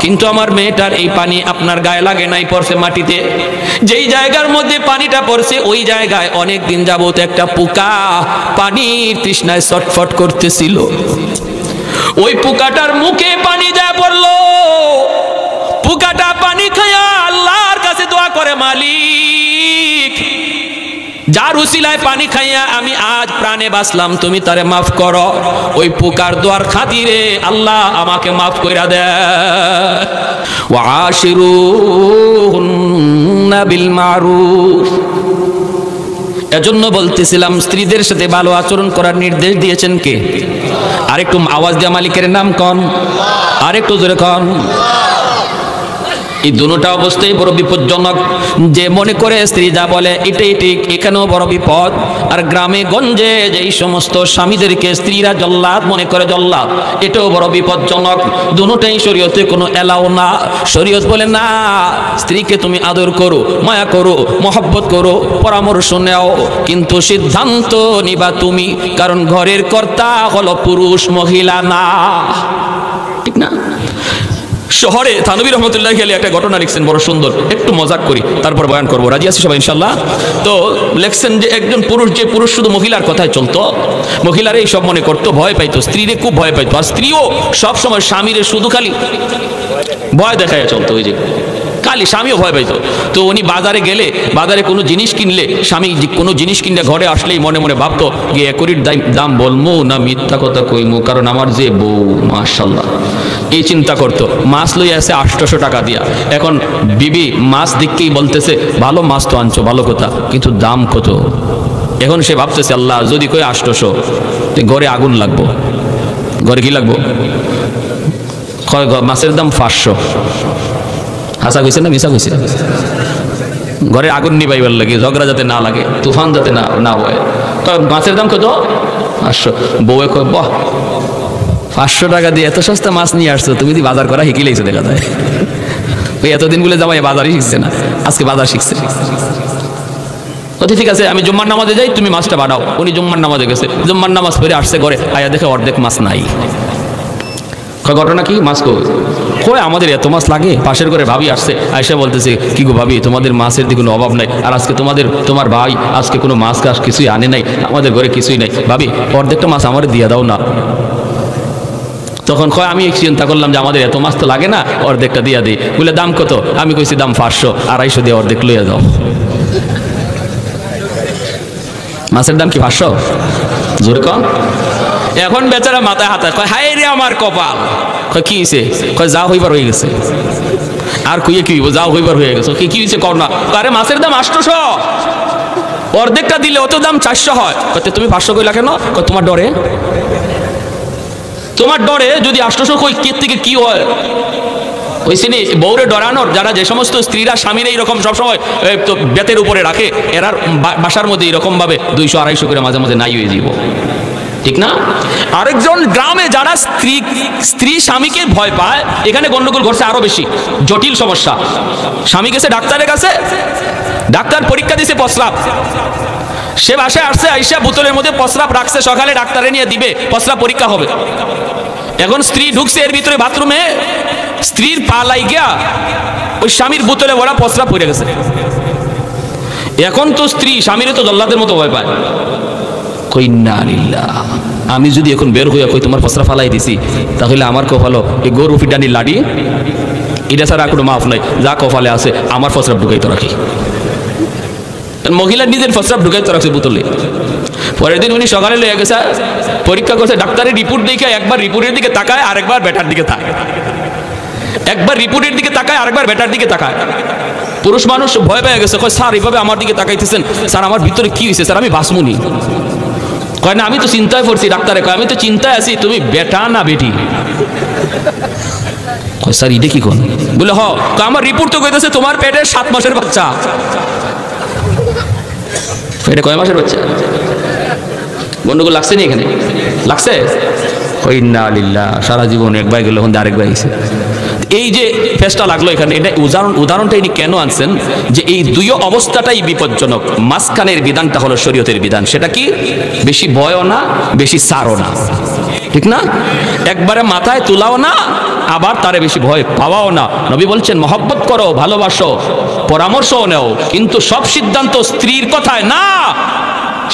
কিন্তু আমার মেয়েটার এই পানি আপনার গায়ে লাগে নাই, পড়ছে মাটিতে। যেই জায়গার মধ্যে পানিটা পড়ছে ওই জায়গায় অনেক দিন যাবত একটা পোকা পানির তৃষ্ণায় ছটফট করতেছিল। ওই পোকাটার মুখে পানি যা পড়লো, পোকাটা পানি খায়া আল্লাহর কাছে দোয়া করে, মালিক যার উসিলায় পানি খাইয়া আমি আজ প্রাণে বাঁচলাম, তুমি তারে মাফ করো। ওই পোকার দোয়ার খাতিরে আল্লাহ আমাকে মাফ কইরা দেয়। ওয়া আশিরুহুন্না বিল মারুফ। এজন্য বলতেছিলাম স্ত্রীদের সাথে ভালো আচরণ করার নির্দেশ দিয়েছেন কে? আরেকটু আওয়াজ দিয়ে মালিকের নাম কন, আরেকটু জোরে কন। এই দুটোটা অবস্থায় বড় বিপজ্জনক। যে মনে করে স্ত্রী যা বলে এটাই ঠিক, এখানেও বড় বিপদ। আর গ্রামে গঞ্জে যেই সমস্ত স্বামীদেরকে স্ত্রীরা জল্লাদ মনে করে, জল্লাদ, এটাও বড় বিপজ্জনক। দুটোটাই শরীয়তে কোনো এলাও না। শরীয়ত বলে না, স্ত্রীকে তুমি আদর করো, মায়া করো, মহব্বত করো, পরামর্শ নেও, কিন্তু সিদ্ধান্ত নিবা তুমি, কারণ ঘরের কর্তা হলো পুরুষ, মহিলা না। ঠিক না? শহরে থানবী রহমতুল্লাহ আলাইহি একটা ঘটনা লিখছেন, বড় সুন্দর, একটু মজাক করি তারপর বয়ান করবো। রাজি আছি সবাই ইনশাল্লাহ? তো লিখছেন যে একজন পুরুষ, যে পুরুষ শুধু মহিলার কথায় চলতো, মহিলারা এই সব মনে করতো, ভয় পাইতো, স্ত্রীরে খুব ভয় পাইতো। আর স্ত্রীও সবসময় স্বামীরে শুধু খালি ভয় দেখায় চলতো, ওই যে খালি স্বামীও ভয় পাইতো। তো উনি বাজারে গেলে, বাজারে কোনো জিনিস কিনলে, স্বামী কোনো জিনিস কিনলে ঘরে আসলেই মনে মনে ভাবতো গিয়ে একরির দাম বলবো না মিথ্যা কথা কইমু, কারণ আমার যে বউ মাশাআল্লাহ, এই চিন্তা করতো। মাছ লই আছে 800 টাকা দিয়া। এখন বিবি মাছ দিককেই বলতেছে ভালো মাছ তো আনছো, ভালো কথা, কিন্তু দাম কত? এখন সে ভাবতেছে আল্লাহ যদি কই 800, ঘরে আগুন লাগবো। ঘরে কি লাগবো? মাছের দাম 500। হাসা কইছে না মিশা কইছে? ঘরে আগুন নিবাইবার লাগে, ঝগড়া যাতে না লাগে, তুফান যাতে না হয়। মাছের দাম কত? 500। বউয়ে কয় বাহ, 500 টাকা দিয়ে এত সস্তা মাছ নিয়ে আসছো, তুমি যদি বাজার করা শিখে লেগেছো দেখা যায়। ওই এতদিন বলে যাবো বাজারই শিখছে না, আজকে বাজার শিখছে। ঠিক আছে, আমি জুম্মার নামাজে যাই, তুমি মাছটা বানাও। উনি জুম্মার নামাজে গেছে, জুম্মার নামাজ পড়ে আসছে ঘরে, আয়া দেখে অর্ধেক মাছ নাই। ঘটনা কি? মাছ কই আমাদের এত মাছ লাগে? পাশের ঘরে ভাবি আসছে, আয়সা বলতেছে কি গো ভাবি, তোমাদের মাছের দিকে কোনো অভাব নাই, আর আজকে তোমার ভাই আজকে কোনো মাছ কাছ কিছুই আনে নাই, আমাদের ঘরে কিছুই নাই, ভাবি অর্ধেকটা মাছ আমার দিয়ে দাও না। তখন কয় আমি চিন্তা করলাম যে আমাদের এত মাছ তো লাগে না, অর্ধেকটা দিয়া দিই। বলে দাম কত? আমি কইছি দাম 500, 250 দিয়ে অর্ধেক লইয়া যাও। মাছের দাম কি 500? জোরে কম। এখন বেচারা মাথায় হাতে কয় হায় রে আমার কপাল। কয় কি হয়েছে? কয় যা হইবার হয়ে গেছে। আর কইয়ে কি হইব? যা হইবার হয়ে গেছে। কি হয়েছে কর না? আরে মাছের দাম 800, অর্ধেকটা দিলে অত দাম 400 হয়। তুমি 500 কইলা কেন? তোমার ডরে, তোমার ডরে যদি 800 কই কে থেকে কি হয়? ওই সিনে বউরে ডরানোর, যারা যে সমস্ত স্ত্রীরা স্বামীর এইরকম সবসময় তো বেতের উপরে রাখে, এরা বাসার মধ্যে এরকম ভাবে 200-250 করে মাঝে মাঝে নাই হয়ে যাব। ঠিক না? আরেকজন গ্রামে যারা স্ত্রী স্বামীকে ভয় পায়, এখানে গন্ডগোল ঘটছে আরো বেশি জটিল সমস্যা। স্বামী গেছে ডাক্তারের কাছে, ডাক্তার পরীক্ষা দিছে প্রস্রাব, সে বাসায় আসছে, আইসা বোতলের মধ্যে প্রস্রাব রাখছে, সকালে ডাক্তারে নিয়ে দিবে, প্রস্রাব পরীক্ষা হবে। এখন স্ত্রী ঢুকছে এর ভিতরে বাথরুমে, স্ত্রীর পা লাগিয়া ওই স্বামীর বোতলে ভরা প্রস্রাব পড়ে গেছে। এখন তো স্ত্রী স্বামীরে তো জল্লাদের মতো ভয় পায়। কই না লিল্লাহ, আমি যদি এখন বের হইয়া কই তোমার প্রস্রাব ফালাই দিছি, তাহলে আমার কপালো এই গরু ফিটানির লাঠি, এটা ছাড়া কোনো মাফ নাই, যা কপালে আছে আমার প্রস্রাব ঢুকাইতে রাখি। মহিলা নিজের প্রস্রাব ঢুকাইতে রাখছে বোতলে। পরের দিন উনি সকালে লইয়া গেছে, পরীক্ষা করছে, ডাক্তারের রিপোর্ট দেখে একবার রিপোর্টের দিকে তাকায়, আরেকবার বেটার দিকে তাকায়, একবার রিপোর্টের দিকে তাকায়, আরেকবার বেটার দিকে তাকায়। পুরুষ মানুষ ভয় পেয়ে গেছে, কয় স্যার এইভাবে আমার দিকে তাকাইতেছেন, স্যার আমার ভিতরে কি হয়েছে স্যার, আমি বাসমুনি। কয় না আমি তো চিন্তায় পড়ছি। ডাক্তারে কয় আমি তো চিন্তায় আছি, তুমি বেটা না বেটি? কয় স্যার এটা কি কোন? বলে হ, আমার রিপোর্ট তো কইতেছে তোমার পেটে 7 মাসের বাচ্চা। পেটে কয় মাসের বাচ্চা? গন্ডগোল লাগছে নি এখানে? লাগছে? কই না লিল্লাহ, সারা জীবন একবার গেল, এখন আরেকবার আইছে। এই যে ফেসটা লাগলো এখানে, এটা উদাহরণটা ইনি কেন আনছেন যে এই দুই অবস্থাটাই বিপজ্জনক। মাঝখানের বিধানটা হলো শরীয়তের বিধান। সেটা কি? বেশি ভয়ও না, বেশি সারও না, ঠিক না? একবারে মাথায় তোলাও না, আবার তারে বেশি ভয় পাওয়াও না। নবী বলছেন মহব্বত করো, ভালোবাসো, পরামর্শও নেও, কিন্তু সব সিদ্ধান্ত স্ত্রীর কথায় না,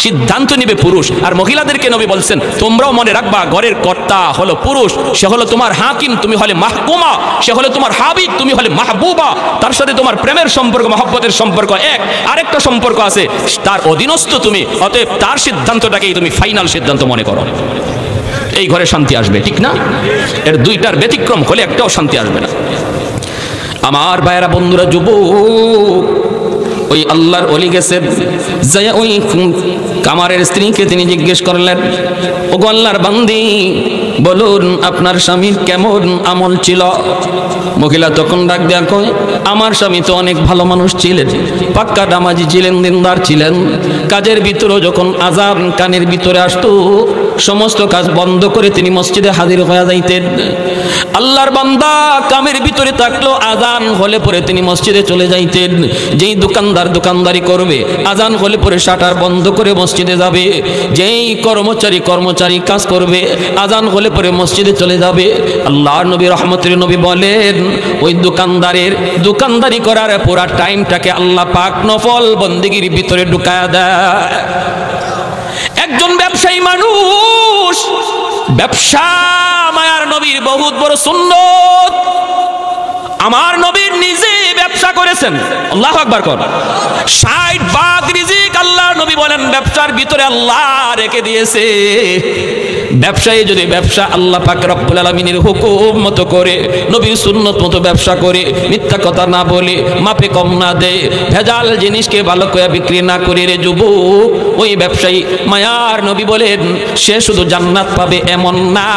সিদ্ধান্ত নিবে পুরুষ। আর মহিলাদেরকে নবী বলছেন তোমরাও মনে রাখবা ঘরের কর্তা হলো পুরুষ, সে হলো তোমার হাকিম, তুমি হলে মাহকুমা, সে হলো তোমার হাবিব, তুমি হলে মাহবুবা। তার সাথে তোমার প্রেমের সম্পর্ক, মহব্বতের সম্পর্ক এক, আরেকটা সম্পর্ক আছে, তার অধীনস্থ তুমি, অতএব তার সিদ্ধান্তটাকেই তুমি ফাইনাল সিদ্ধান্ত মনে করো। এই ঘরে শান্তি আসবে, ঠিক না? এর দুইটার ব্যতিক্রম হলে একটাও শান্তি আসবে না। আমার ভাইয়েরা, বন্ধুরা, যুবক, ওই আল্লাহর ওলি গেছে, যায়া ওই কামারের স্ত্রীকে তিনি জিজ্ঞেস করলেন, ওগো আল্লাহর বান্দি, বলুন আপনার স্বামীর কেমন আমল ছিল? মহিলা তখন ডাক দেয়া কয়, আমার স্বামী তো অনেক ভালো মানুষ ছিলেন, পাক্কা নামাজি ছিলেন, দিনদার ছিলেন। কাজের ভিতরেও যখন আযান কানের ভিতরে আসতো, সমস্ত কাজ বন্ধ করে তিনি মসজিদে হাজির হয়ে যাইতেন। আল্লাহর বান্দা কামের ভিতরে থাকলো, আযান হলে পরে তিনি মসজিদে চলে যাইতেন। যেই দোকানদার দোকানদারি করবে, আযান হলে পরে শাটার বন্ধ করে মসজিদে যাবে। যেই কর্মচারী কাজ করবে, আযান হলে পরে মসজিদে চলে যাবে। আল্লাহর নবী রহমতের নবী বলেন, ওই দোকানদারের দোকানদারি করার পুরা টাইমটাকে আল্লাহ পাক নফল বন্দেগীর ভিতরে ঢুকায়া দেয়। একজন ব্যবসায়ী মানুষ, ব্যবসা মায়ার নবীর বহুত বড় সুন্নত। আমার নবীর নিজে ব্যবসা করেছেন, আল্লাহু আকবার কর। 60 ভাগ রিজিক আল্লাহর নবী বলেন ব্যবসার ভিতরে আল্লাহ রেখে দিয়েছে। ব্যবসায়ী যদি ব্যবসা আল্লাহ পাক রব্বুল আলামিনের হুকুম মতো করে, নবীর সুন্নত মতো ব্যবসা করে, মিথ্যা কথা না বলে, মাপে কম না দেয়, ভেজাল জিনিসকে ভালো করে বিক্রি না করে, রে যুবক, ওই ব্যবসায়ী মায়ার নবী বলেন সে শুধু জান্নাত পাবে এমন না,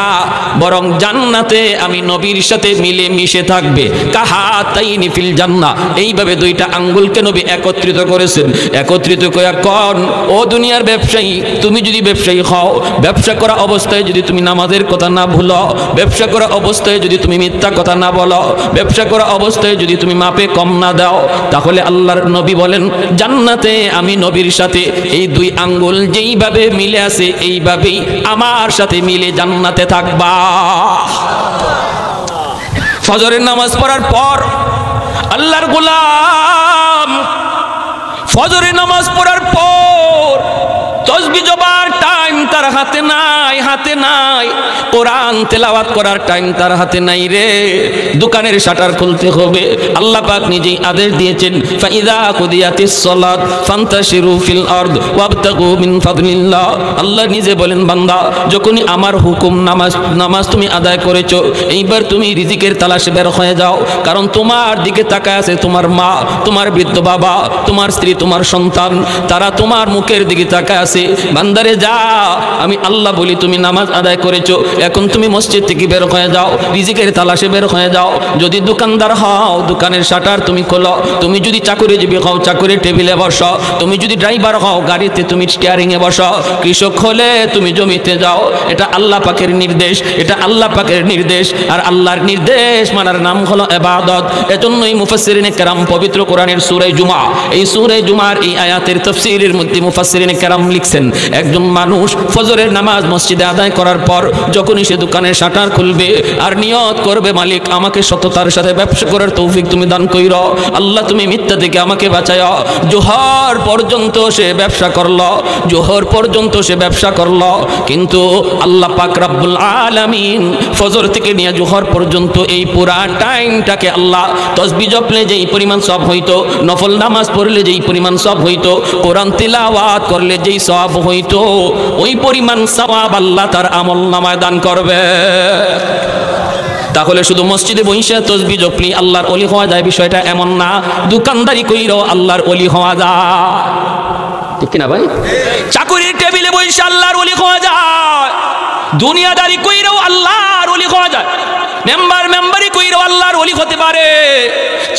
বরং জান্নাতে আমি নবীর সাথে মিলে মিশে থাকবে। কাহাতাইনি ফিল জান্নাহ, এইভাবে দুইটা আঙ্গুলকে নবী একত্রিত করেছেন। একত্রিত করে কোন, ও দুনিয়ার ব্যবসায়ী, তুমি যদি ব্যবসায়ী হও, ব্যবসা করা অবস্থায় যদি তুমি নামাজের কথা না ভুলো, ব্যবসা করা অবস্থায় যদি তুমি মিথ্যা কথা না বলো, ব্যবসা করা অবস্থায় যদি তুমি মাপে কম না দাও, তাহলে আল্লাহর নবী বলেন জান্নাতে আমি নবীর সাথে এই দুই আঙ্গুল যেইভাবে মিলে আছে, এইভাবেই আমার সাথে মিলে জান্নাতে থাকবা। ফজরের নামাজ পড়ার পর আল্লাহর গোলাম ফজরের নামাজ পড়ার পর তাসবিহ জবার টাইম তার হাতে নাই, কোরআন তেলাওয়াত করার টাইম তার হাতে নাই রে। দোকানের শাটার খুলতে হবে, আল্লাহ পাক নিজেই আদেশ দিয়েছেন, ফাইযা কুদিয়াতিস সালাত ফান্তাশিরু ফিল আরদ ওয়াবতাগু মিন ফাদলিল্লাহ। আল্লাহ নিজে বলেন, বান্দা যখনই আমার হুকুম নামাজ তুমি আদায় করেছো, এইবার তুমি রিজিকের তালাশে বের হয়ে যাও। কারণ তোমার দিকে তাকায় আছে তোমার মা, তোমার বৃদ্ধ বাবা, তোমার স্ত্রী, তোমার সন্তান, তারা তোমার মুখের দিকে তাকায় আছে। বান্দারে যা, আমি আল্লাহ বলি তুমি নামাজ আদায় করেছো, এখন তুমি মসজিদ থেকে বের হয়ে যাও, রিজিকের তালাশে বের হয়ে যাও। যদি দোকানদার হও, দোকানের শাটার তুমি খোলো। তুমি যদি চাকরিজীবী হও, চাকরির টেবিলে বসো। তুমি যদি ড্রাইভার হও, গাড়িতে তুমি স্টিয়ারিং এ বসো। কৃষক হলে তুমি জমিতে যাও। এটা আল্লাহ পাকের নির্দেশ, এটা আল্লাহ পাকের নির্দেশ। আর আল্লাহর নির্দেশ মানার নাম হলো ইবাদত। এজন্যই মুফাসসিরিনে কেরাম পবিত্র কোরআনের সূরা জুমা, এই সূরা জুমার এই আয়াতের তাফসীরের মধ্যে মুফাসসিরিনে কেরাম লিখছেন, একজন মানুষ ফজরের নামাজ মসজিদে আদায় করার পর যখনই সে দোকানের শাটার খুলবে আর নিয়ত করবে, মালিক আমাকে সততার সাথে ব্যবসা করার তৌফিক তুমি দান কইরো, আল্লাহ তুমি মিথ্যা থেকে আমাকে বাঁচাও। জোহর পর্যন্ত সে ব্যবসা করলো, জোহর পর্যন্ত সে ব্যবসা করলো, কিন্তু আল্লাহ পাক রব্বুল আলামিন ফজর থেকে নিয়ে জোহর পর্যন্ত এই পুরা টাইমটাকে আল্লাহ তাসবিহ জপলে যেই পরিমাণ সওয়াব হইতো, নফল নামাজ পড়লে যেই পরিমাণ সওয়াব হইতো, কোরআন তিলাওয়াত করলে যেই সওয়াব হইতো, ওই পরিমাণ সওয়াব আল্লাহ তার আমলনামায় দান করবে। তাহলে শুধু মসজিদে বসে তাসবিহ জপলি আল্লাহর ওলি হওয়া যায় বিষয়টা এমন না, দোকানদারি কইরাও আল্লাহর ওলি হওয়া যায়, ঠিক না ভাই? চাকরির টেবিলে বসে আল্লাহর ওলি হওয়া যায়, দুনিয়াদারি কইরাও আল্লাহর ওলি হওয়া যায়, মেম্বারি কইরাও আল্লাহর ওলি হতে পারে,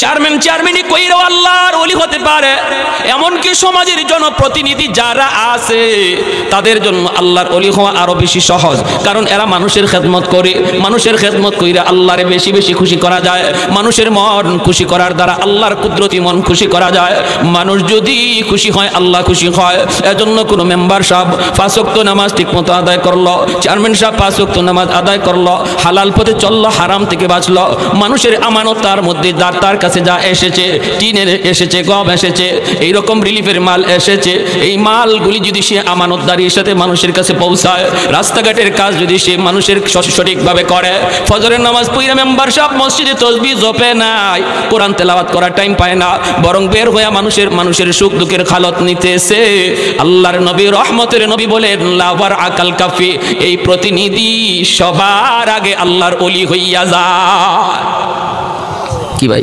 চেয়ারম্যানি কইরাও আল্লাহর ওলি হতে পারে। এমনকি সমাজের জনপ্রতিনিধি যারা আছে তাদের জন্য আল্লাহর ওলি হওয়া আরো বেশি সহজ, কারণ এরা মানুষের খেদমত করে, মানুষের খেদমত কইরা আল্লাহরে বেশি বেশি খুশি করা যায়। মানুষের মন খুশি করার দ্বারা আল্লাহর কুদরতি মন খুশি করা যায়। মানুষ যদি খুশি হয় আল্লাহ খুশি হয়। এজন্য কোনো মেম্বার সাহেব 5 ওয়াক্ত নামাজ ঠিকমতো আদায় করলো, চেয়ারম্যান সাহেব 5 ওয়াক্ত নামাজ আদায় করলো, হালাল পথে চললো, হারাম থেকে বাঁচলো, মানুষের আমানত তার মধ্যে তার কাছে যা এসেছে, টিনের এসেছে, গম এসেছে, এইরকম রিলিফের মাল এসেছে, এই মালগুলি যদি সে আমানতদারির সাথে মানুষের কাছে পৌঁছায়, রাস্তাঘাটের কাজ যদি সে মানুষের সঠিকভাবে করে, ফজরের নামাজ পড়ে মেম্বার সাহেব মসজিদে তসবিহ জপে নাই, কোরআন তেলাওয়াত করার টাইম পায় না, বরং বের হয়ে মানুষের সুখ দুঃখের খালত নিতেছে, আল্লাহর নবী রহমতের নবী বলেন লাভার আকাল কাফি, এই প্রতিনিধি সবার আগে আল্লাহর ওলি হইয়া যায়। কি ভাই,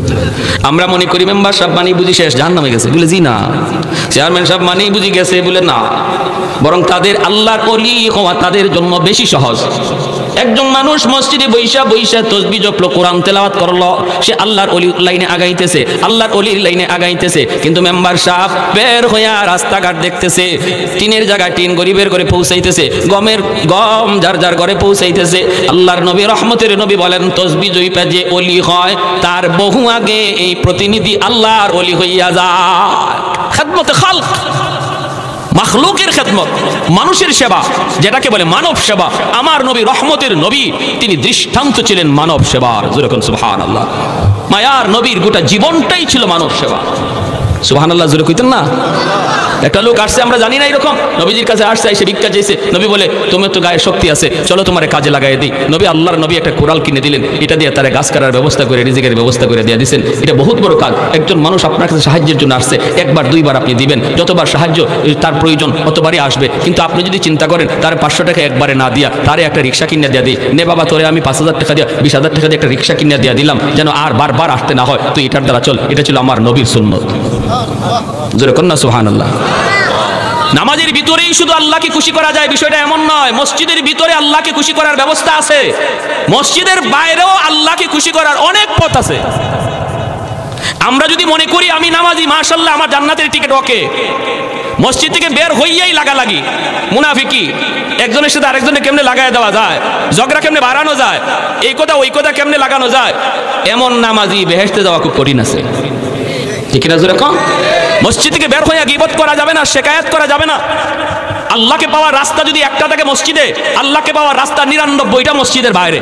আমরা মনে করি মেম্বার সাহেব মানি বুঝি শেষ জাহান্নামে গেছে, বলে জি না, চেয়ারম্যান সাহেব মানি বুঝি গেছে, বলে না, বরং তাদের আল্লাহর ওলি হওয়া তাদের জন্য বেশি সহজ। একজন মানুষ মসজিদে বৈশা তসবিহ জপলো, কোরআন তেলাওয়াত করলো, সে আল্লাহর ওলি লাইনে আগাইতেছে, আল্লাহর ওলির লাইনে আগাইতেছে, কিন্তু মেম্বার সাহেব বের হইয়া রাস্তাঘাট দেখতেছে, টিনের জায়গায় টিন গরিবের ঘরে পৌঁছাইতেছে, গম যার ঘরে পৌঁছাইতেছে। আল্লাহর নবী রহমতের নবী বলেন তসবিহ জপে যে ওলি হয় তার বহু আগে এই প্রতিনিধি আল্লাহর ওলি হইয়া যায়। খেদমতে খালক, মাখলুকের খেদমত, মানুষের সেবা, যেটাকে বলে মানব সেবা। আমার নবী রহমতের নবী, তিনি দৃষ্টান্ত ছিলেন মানব সেবার। যেরকম সুবহানাল্লাহ, মায়ার নবীর গোটা জীবনটাই ছিল মানব সেবা। সুবহানাল্লাহ জোরে কইতেন না? একটা লোক আসছে, আমরা জানি না, এরকম নবীজির কাছে আসছে, এসে ভিক্ষা চাইছে। নবী বলে তোমার তো গায়ে শক্তি আছে, চলো তোমার কাজে লাগাই দিই। নবী আল্লাহর নবী একটা কোরাল কিনে দিলেন, এটা দিয়ে তারা গাছ কাটার ব্যবস্থা করে রিজিকের ব্যবস্থা করে দিয়ে দিয়েছেন। এটা বহুত বড় কাজ। একজন মানুষ আপনার কাছে সাহায্যের জন্য আসছে, একবার দুইবার আপনি দিবেন, যতবার সাহায্য তার প্রয়োজন ততবারই আসবে। কিন্তু আপনি যদি চিন্তা করেন তার 500 টাকা একবারে না দিয়া তারে একটা রিক্সা কিনে দিয়ে দিই, নে বাবা তোরে আমি 5000 টাকা দিয়া 20,000 টাকা দিয়ে একটা রিক্সা কিনে দিয়ে দিলাম, যেন আর বারবার আসতে না হয়, তো এটার দ্বারা চল। এটা ছিল আমার নবীর সুন্নত। জোরে কন্যা সুবহানাল্লাহ। নামাজের ভিতরেই শুধু আল্লাহকে খুশি করা যায় বিষয়টা এমন নয়, মসজিদের ভিতরে আল্লাহকে খুশি করার ব্যবস্থা আছে, মসজিদের বাইরেও আল্লাহকে খুশি করার অনেক পথ আছে। আমরা যদি মনে করি আমি নামাজি, মাশাআল্লাহ আমার জান্নাতের টিকিট ওকে, মসজিদ থেকে বের হইয়াই লাগালাগি, মুনাফিকি, একজনের সাথে আরেকজনের কেমনে লাগায় দেওয়া যায়, ঝগড়া কেমনে বাড়ানো যায়, এই কথা ওই কথা কেমনে লাগানো যায়, এমন নামাজি বেহেশতে যাওয়া খুব কঠিন আছে। ঠিক না জোরে কম? মসজিদ থেকে বের হইয়া গীবত করা যাবে না, শিকায়াত করা যাবে না। আল্লাহকে পাওয়ার রাস্তা যদি একটা থাকে মসজিদে, আল্লাহকে পাওয়ার রাস্তা 99টা মসজিদের বাইরে।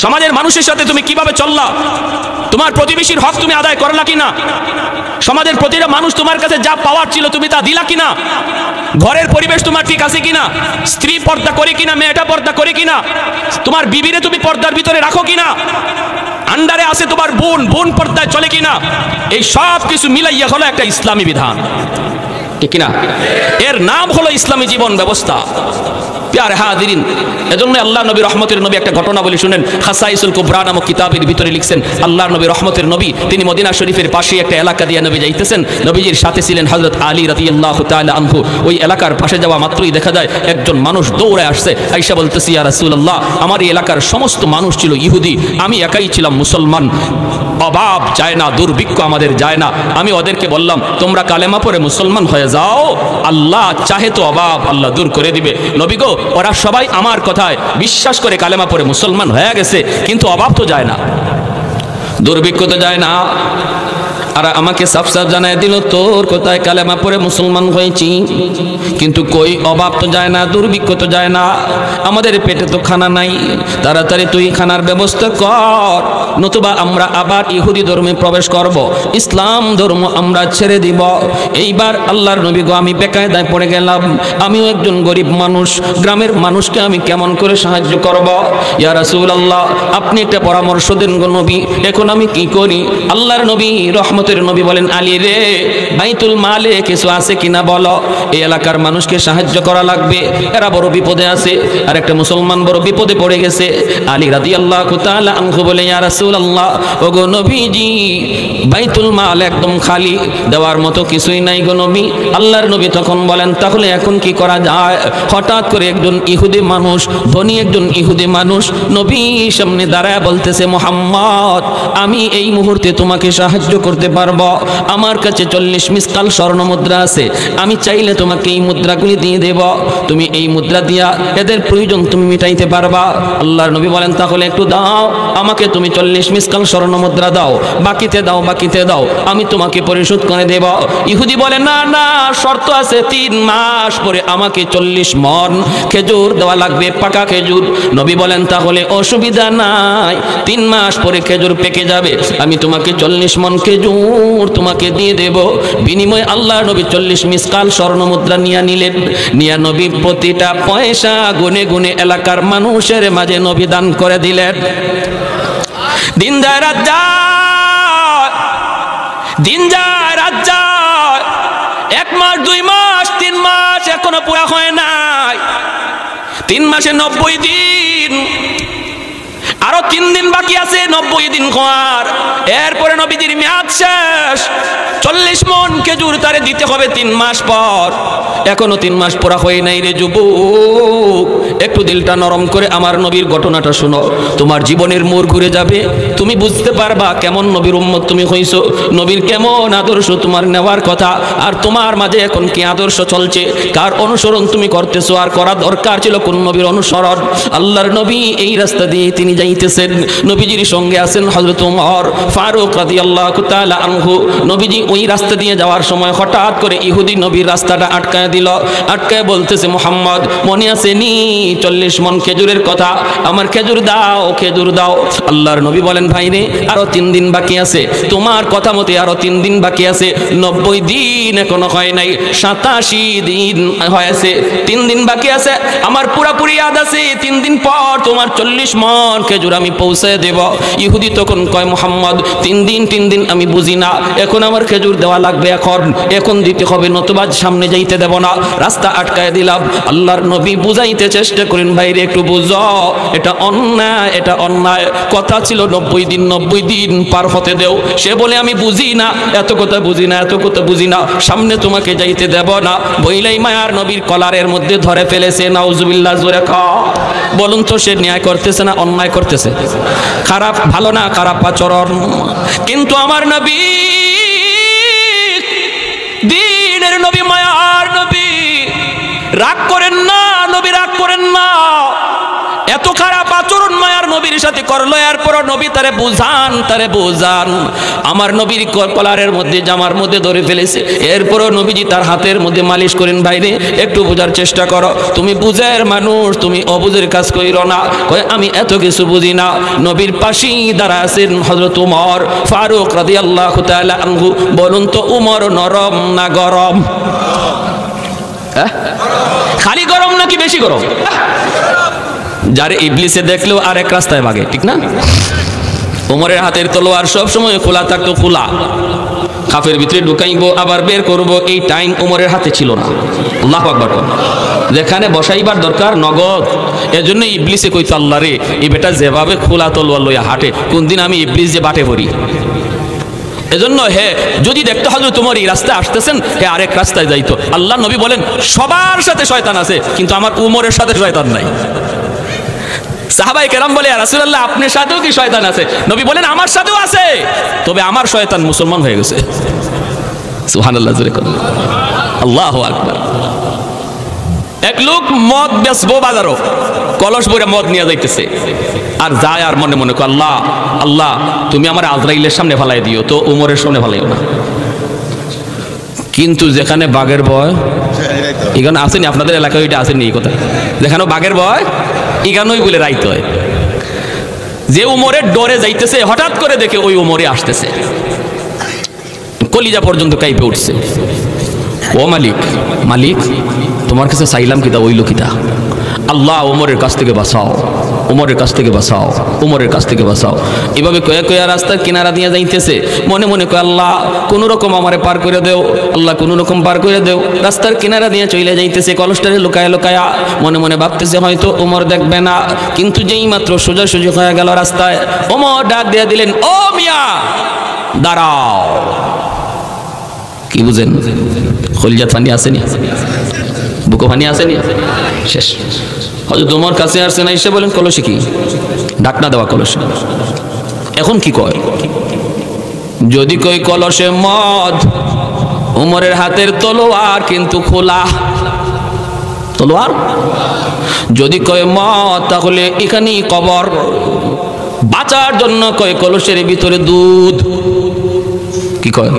সমাজের মানুষের সাথে তুমি কিভাবে চললা, তোমার প্রতিবেশীর হক তুমি আদায় করলা কিনা, সমাজের প্রতিটা মানুষ তোমার কাছে যা পাওয়ার ছিল তুমি তা দিলা কিনা, ঘরের পরিবেশ তোমার ঠিক আছে কিনা, স্ত্রী পর্দা করে কিনা, মেয়েটা পর্দা করে কিনা, তোমার বিবিরে তুমি পর্দার ভিতরে রাখো কিনা, আন্ডারে আছে তোমার বোন পর্দায় চলে কিনা, এই সব কিছু মিলাইয়া হলো একটা ইসলামী বিধান। ঠিক কিনা? এর নাম হলো ইসলামী জীবন ব্যবস্থা। প্যারে হাজিরিন, এজন্য আল্লাহ নবী রহমতের নবী একটা ঘটনা বলি শুনেন। খাসাইসুল কুবরা নামক কিতাবের ভিতরে লিখছেন, আল্লাহ নবী রহমতের নবী তিনি মদিনা শরীফের পাশে একটা এলাকা দিয়ে নবী যাইতেছেন, নবীজির সাথে ছিলেন হযরত আলী রাদিয়াল্লাহু তাআলা আনহু। ওই এলাকার পাশে যাওয়া মাত্রই দেখা যায় একজন মানুষ দৌড়ে আসছে, আয়েশা বলতেছি ইয়া রাসূলুল্লাহ, আমার এই এলাকার সমস্ত মানুষ ছিল ইহুদি, আমি একাই ছিলাম মুসলমান, অভাব যায় না, দুর্ভিক্ষ আমাদের যায় না। আমি ওদেরকে বললাম তোমরা কালেমা পড়ে মুসলমান হয়ে যাও, আল্লাহ চাহে তো অভাব আল্লাহ দূর করে দিবে। নবী গো, ওরা সবাই আমার কথায় বিশ্বাস করে কালেমা পড়ে মুসলমান হয়ে গেছে, কিন্তু অভাব তো যায় না, দুর্ভিক্ষ তো যায় না। আর আমাকে সাফ সাফ জানাই দিল তোর কোথায় কালেমা পড়ে মুসলমান হয়েছি, কিন্তু কই অভাব তো যায় না, দুর্ভিক্ষ তো যায় না, আমাদের পেটে তো খানা নাই, তাড়াতাড়ি তুই খানার ব্যবস্থা কর, নতুবা আমরা আবার ইহুদি ধর্মে প্রবেশ করব, ইসলাম ধর্ম আমরা ছেড়ে দিব। এইবার আল্লাহর নবী গো, আমি বেকায়দায় পড়ে গেলাম, আমিও একজন গরিব মানুষ, গ্রামের মানুষকে আমি কেমন করে সাহায্য করব? ইয়া রাসূলুল্লাহ, আপনি একটা পরামর্শ দেন গো নবী, এখন আমি কি করি? আল্লাহর নবী রহমত নবী বলেন, আলী রে, বাইতুল মালে কিছু আছে কিনা বলো, এই এলাকার মানুষকে সাহায্য করা লাগবে, এরা বড় বিপদে আছে, আর একটা মুসলমান বড় বিপদে পড়ে গেছে। আলী রাদিয়াল্লাহু তাআলা আনহু বলে, ইয়া রাসূলুল্লাহ, ওগো নবীজি, বাইতুল মাল একদম খালি, দেওয়ার মতো কিছুই নাই গো নবী। আল্লাহর নবী তখন বলেন, তাহলে এখন কি করা যায়? হঠাৎ করে একজন ইহুদি মানুষ, ধনী একজন ইহুদি মানুষ নবীর সামনে দাঁড়ায় বলতেছে, মুহাম্মদ, আমি এই মুহূর্তে তোমাকে সাহায্য করতে পারবো। আমার কাছে 40 মিসকাল স্বর্ণ মুদ্রা আছে, আমি চাইলে তোমাকে এই মুদ্রাগুলি দিয়ে দেব, তুমি এই মুদ্রা দিয়া এদের প্রয়োজন তুমি মিটাইতে পারবা। আল্লাহর নবী বলেন তাহলে একটু দাও, আমাকে তুমি 40 মিসকাল স্বর্ণ মুদ্রা দাও, বাকিতে দাও, বাকিতে দাও, আমি তোমাকে পরিশোধ করে দেব। ইহুদি বলে না না, শর্ত আছে, 3 মাস পরে আমাকে 40 মণ খেজুর দেওয়া লাগবে, পাকা খেজুর। নবী বলেন তাহলে অসুবিধা নাই, 3 মাস পরে খেজুর পেকে যাবে, আমি তোমাকে 40 মণ খেজুর তোমাকে দিয়ে দেব। বিনিময়ে আল্লাহর নবী 40 মিসকাল স্বর্ণ মুদ্রা নিয়ে নিলেন। নিয়া নবী প্রতিটা পয়সা গুনে গুনে এলাকার মানুষের মাঝে নবী দান করে দিলেন। দিন যায় রাত যায়, দিন যায় রাত যায়, 1 মাস 2 মাস 3 মাস এখনো পুরা হয় নাই। 3 মাসে 90 দিন, আরো 3 দিন বাকি আছে 90 দিন হওয়ার। এরপরে নবীজির মেয়াদ শেষ, 40 মণ খেজুর তারে দিতে হবে 3 মাস পর। এখনো 3 মাস পুরা হয় নাই রে যুবক, একটু দিলটা নরম করে আমার নবীর ঘটনাটা শোনো, তোমার জীবনের মোড় ঘুরে যাবে, তুমি বুঝতে পারবা কেমন নবীর উম্মত তুমি হইছো, নবীর কেমন আদর্শ তোমার নেওয়ার কথা, আর তোমার মাঝে এখন কি আদর্শ চলছে, কার অনুসরণ তুমি করতেছো, আর করা দরকার ছিল কোন নবীর অনুসরণ। আল্লাহর নবী এই রাস্তা দিয়ে তিনি যাইতেছেন, নবীজির সঙ্গে আছেন হযরত ওমর ফারুক রাদিয়াল্লাহু তাআলা আনহু। নবীজি ওই রাস্তা দিয়ে যাওয়ার সময় হঠাৎ করে ইহুদি নবীর রাস্তাটা আটকায় দিল, আটকায় বলতেছে মুহাম্মদ মনে আছে নি 40 মণ খেজুরের কথা, আমার খেজুর দাও, খেজুর দাও। আল্লাহর নবী বলেন ভাই রে, আরো 3 দিন বাকি আছে, তোমার কথা মতে আরো 3 দিন বাকি আছে, 90 দিন এখনো হয় নাই, 87 দিন হয়েছে, 3 দিন বাকি আছে, আমার পুরাপুরি ইয়াদ আছে, 3 দিন পর তোমার 40 মণ খেজুর আমি পৌঁছে দেব। ইহুদি তখন কয় মুহাম্মদ 3 দিন আমি বুঝি না, এখন আমার খেজুর দেওয়া লাগবে, এখন দিতে হবে, নতুবা সামনে যাইতে দেব না, রাস্তা আটকায় দিলাম। আল্লাহর নবী বুঝাইতে চেষ্টা করেন ভাইরে একটু বুঝো, এটা অন্যায়, এটা অন্যায়, কথা ছিল 90 দিন পার হতে দেও। সে বলে আমি বুঝি না, এত কথা বুঝি না, এত কথা বুঝি না, সামনে তোমাকে যাইতে দেব না। বইলাই মায়ার নবীর কলারের মধ্যে ধরে ফেলেছে, নাউজুবিল্লাহ, জোরে বলুন তো সে ন্যায় করতেছে না অন্যায় করতেছে? খারাপ, ভালো না খারাপ আচরণ। কিন্তু আমার নবী দ্বীনের নবী, মায়ার নবী, রাগ করেন না, নবী রাগ করেন না। এত খারাপ আচরণ মায়ার নবীর সাথে করলো, এরপর নবী তারে বুঝান। আমার নবীর কলারের মধ্যে, জামার মধ্যে ধরে ফেলেছে, এরপরও নবীজি তার হাতের মধ্যে মালিশ করেন, ভাইরে একটু বোঝার চেষ্টা করো, তুমি বুঝের মানুষ, তুমি অবুঝের কাজ কইরো না। কয় আমি এত কিছু বুঝি না। নবীর পাশেই দাঁড়া আছেন হযরত ওমর ফারুক রাদিয়াল্লাহু তাআলা আনহু। বলুন তো উমর নরম না গরম? খালি গরম নাকি বেশি গরম? যারে ইবলিসে দেখলেও আরেক রাস্তায় ভাগে, ঠিক না? ওমরের হাতের তলোয়ার সব সময় খোলা থাকতো, খোলা, খাফের ভিতরে ঢুকাইবো আবার বের করব, এই টাইম ওমরের হাতে ছিল না। আল্লাহু আকবার। যেখানে বসাইবার দরকার নগদ, এজন্য ইবলিসে কইতো আল্লাহ রে, এই বেটা যেভাবে খোলা তলোয়ার লইয়া হাঁটে, কোন দিন আমি ইবলিস যে বাটে পড়ি। এজন্য হে যদি দেখতে হযরত তোমার এই রাস্তায় আসতেছেন, হে আরেক রাস্তায় যাইতো। আল্লাহ নবী বলেন সবার সাথে শয়তান আছে, কিন্তু আমার উমরের সাথে শয়তান নাই। সাহাবায়ে কেরাম বলে ইয়া রাসূলুল্লাহ আপনার সাথেও কি শয়তান আছে? নবী বলেন আমার সাথেও আছে, তবে আমার শয়তান মুসলমান হয়ে গেছে। সুবহানাল্লাহ, জোরে বলুন আল্লাহু আকবার। এক লোক মদ বেচবো বাজারও, কলস ভরে মদ নিয়ে যাইতেছে, আর যায় আর মনে মনে কয় আল্লাহ আল্লাহ তুমি আমার আজরাইলের সামনে ফেলাই দিও, তো উমরের সামনে ফেলাইও না। কিন্তু যেখানে বাঘের ভয়, এখানে আসেনি আপনাদের এলাকায়, ওইটা আসেনি এই কথা, যেখানে বাঘের ভয় এখানেই বলে রাইতে হয়। যে উমরের ডরে যাইতেছে, হঠাৎ করে দেখে ওই উমরে আসতেছে, কলিজা পর্যন্ত কাইপে উঠছে। ও মালিক, মালিক তোমার কাছে চাইলাম কিতা, ওই লোকিতা, আল্লাহ ওমরের কাছ থেকে বাঁচাও, ওমরের কাছ থেকে বাঁচাও, ওমরের কাছ থেকে বাঁচাও। এভাবে কয়া কয়া রাস্তার কিনারা দিয়ে যাইতেছে, মনে মনে কয় আল্লাহ কোন রকম আমারে পার করে দেও, আল্লাহ কোন রকম পার করে দেও। রাস্তার কিনারা দিয়ে চলে যাইতেছে, কলসটারে লুকায়া লুকায়া, মনে মনে ভাবতেছে হয়তো ওমর দেখবে না। কিন্তু যেই মাত্র সোজাসুজি হয়ে গেল রাস্তায়, ওমর ডাক দিয়ে দিলেন, ও মিয়া দাঁড়াও। কি বুঝেন? খলিজাত ফানি আসেনি, বুকো ফানি আসেনি, শেষ। হযরত ওমর কাছে আসছে না, এসে বলেন কলসে কি? ডাকনা দেওয়া কলস। এখন কি কয়? যদি কই কলসে মদ, উমরের হাতের তলোয়ার কিন্তু খোলা, তলোয়ার। যদি কয় মদ, তাহলে এখানেই কবর। বাঁচার জন্য কয় কলসের ভিতরে দুধ। কি কয়?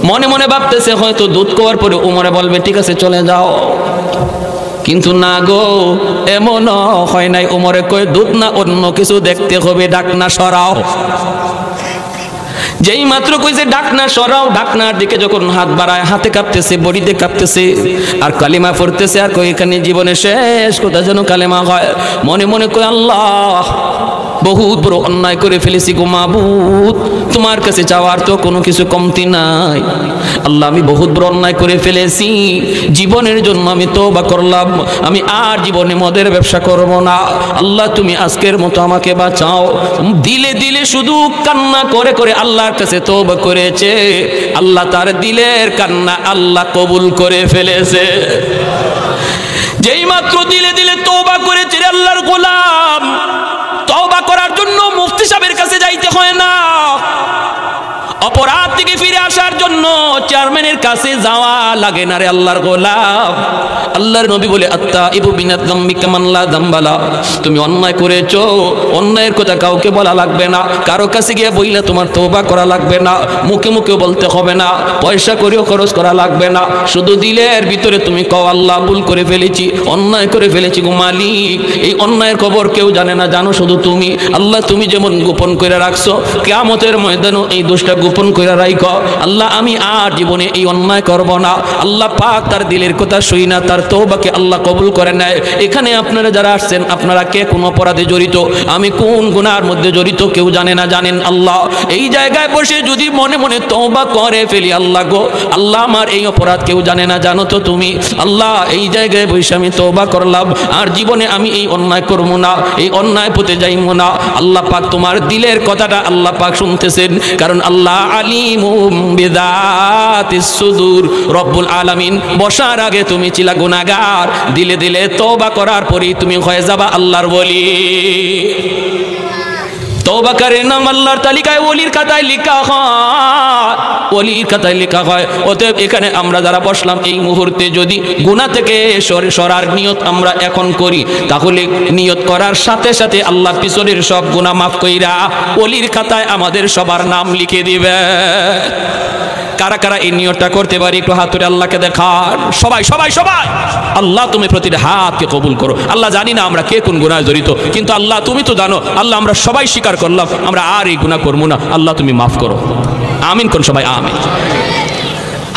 মনে মনে ভাবতেছে হয়তো দুধ খাওয়ার পরে উমরে বলবে ঠিক আছে চলে যাও, কিন্তু না গো, এমনও হয় নাই। উমরে কয় দুধ না অন্য কিছু দেখতে হবে, ডাকনা সরাও। যেই মাত্র কইছে ডাকনা সরাও, ডাকনার দিকে যখন হাত বাড়ায়, হাতে কাঁপতেছে, বডিতে কাঁপতেছে, আর কালিমা পড়তেছে। আর কই এখানে জীবনে শেষ কথা যেন কালিমা হয়। মনে মনে কই আল্লাহ, বহুত বড় অন্যায় করে ফেলেছি গো মাবুদ, তোমার কাছে চাওয়ার তো কোনো কিছু কমতি নাই। আল্লাহ, আমি বহুত বড় অন্যায় করে ফেলেছি, জীবনের জন্য আমি তওবা করলাম, আমি আর জীবনে মদের ব্যবসা করব না। আল্লাহ, তুমি আজকের মতো আমাকে বাঁচাও। দিলে দিলে শুধু কান্না করে করে আল্লাহর কাছে তওবা করেছে। আল্লাহ তার দিলের কান্না আল্লাহ কবুল করে ফেলেছে। যেই মাত্র দিলে দিলে তওবা করেছে আল্লাহর গোলাম, তওবা করার জন্য মুফতি সাহেবের কাছে যাইতে হয় না, অপরাধ থেকে ফিরে আসার জন্য চেয়ারম্যানের কাছে যাওয়া লাগে না রে আল্লাহর গোলাম। আল্লাহর নবী বলে আত্তাইবু মিনাদ যামবি কামান লা যামবালা। তুমি অন্যায় করেছো, অন্যায়ের কথা কাউকে বলা লাগবে না, কারো কাছে গিয়ে বইলে তোমার তওবা করা লাগবে না, মুখে মুখে বলতে হবে না, পয়সা করেও খরচ করা লাগবে না, শুধু দিলের ভিতরে তুমি কও আল্লাহ ভুল করে ফেলেছি, অন্যায় করে ফেলেছি গো মালিক। এই অন্যায়ের খবর কেউ জানে না, জানো শুধু তুমি। আল্লাহ, তুমি যেমন গোপন করে রাখছো, কিয়ামতের ময়দানে এই দোষটা গোপন করে রাখো। আল্লাহ, আমি আর জীবনে এই অন্যায় করব না। আল্লাহ পাক তার দিলের কথা শুই না, তার তওবাকে আল্লাহ কবুল করে নেয়। এখানে আপনারা যারা আসছেন, আপনারা কে কোন অপরাধে জড়িত, আমি কোন গুনার মধ্যে জড়িত কেউ জানে না, জানেন আল্লাহ। এই জায়গায় বসে যদি মনে মনে তওবা করে ফেলি, আল্লাহ গো, আল্লাহ আমার এই অপরাধ কেউ জানে না, জানো তো তুমি। আল্লাহ, এই জায়গায় বসে আমি তওবা করলাম, আর জীবনে আমি এই অন্যায় করব না, এই অন্যায় পথে যাইব না। আল্লাহ পাক তোমার দিলের কথাটা আল্লাহ পাক শুনতেছেন, কারণ আল্লাহ আলিমুম বিযাতিস সুদূর। রব্বুল আলামিন বসার আগে তুমি ছিলা গুনাহগার, দিলে দিলে তওবা করার পরেই তুমি হয়ে যাবা আল্লাহর ওলি। তওবাকারীর নাম আল্লাহর তালিকায় ওলির খাতায় লেখা হয়, ওলির খাতায় লেখা হয়। অতএব এখানে আমরা যারা বসলাম, এই মুহূর্তে যদি গুনাহ থেকে সরার নিয়ত আমরা এখন করি, তাহলে নিয়ত করার সাথে সাথে আল্লাহ পিছনের সব গুনাহ মাফ কইরা ওলির খাতায় আমাদের সবার নাম লিখে দিবে। কারা কারা এই নিয়তটা করতে পারি একটু হাত তুলে আল্লাহকে দেখান। সবাই সবাই সবাই। আল্লাহ, তুমি প্রতিটা হাতকে কবুল করো। আল্লাহ, জানি না আমরা কে কোন গুনাহে জড়িত, কিন্তু আল্লাহ তুমি তো জানো। আল্লাহ, আমরা সবাই স্বীকার করলাম আমরা আর এই গুনাহ করবো না। আল্লাহ, তুমি মাফ করো। আমিন কোন সবাই আমিন।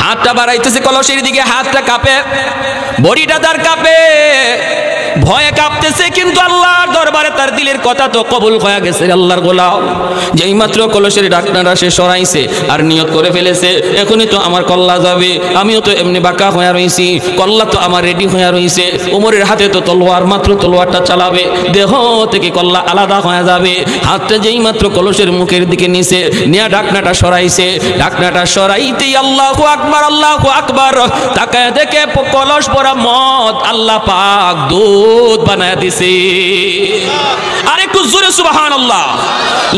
হাতটা বাড়াইতেছে কলসের দিকে, হাতটা কাঁপে, বডিটা তার কাঁপে, ভয়ে কাঁপতেছে, কিন্তু আল্লাহর দরবারে তার দিলের কথা তো কবুল হয়ে গেছে। আল্লাহর গোলাম যেই মাত্র কলসের ঢাকনাটা সে সরাইছে আর নিয়ত করে ফেলেছে, এখনই তো আমার কল্লা যাবে, আমিও তো এমনি বাঁকা হয়ে রয়েছি, কল্লা তো আমার রেডি হয়ে রয়েছে। ওমরের হাতে তো তলোয়ার, মাত্র তলোয়ারটা চালাবে, দেহ থেকে কল্লা আলাদা হয়ে যাবে। হাতটা যেই মাত্র কলসের মুখের দিকে নিছে, নিয়ে ঢাকনাটা সরাইছে, ঢাকনাটা সরাইতেই আল্লাহু আকবার, আল্লাহু আকবার। তাকায় দেখে কলস ভরা মদ আল্লাহ পাক দুধ বানায় দিছে। আর একটু জোরে সুবহানাল্লাহ।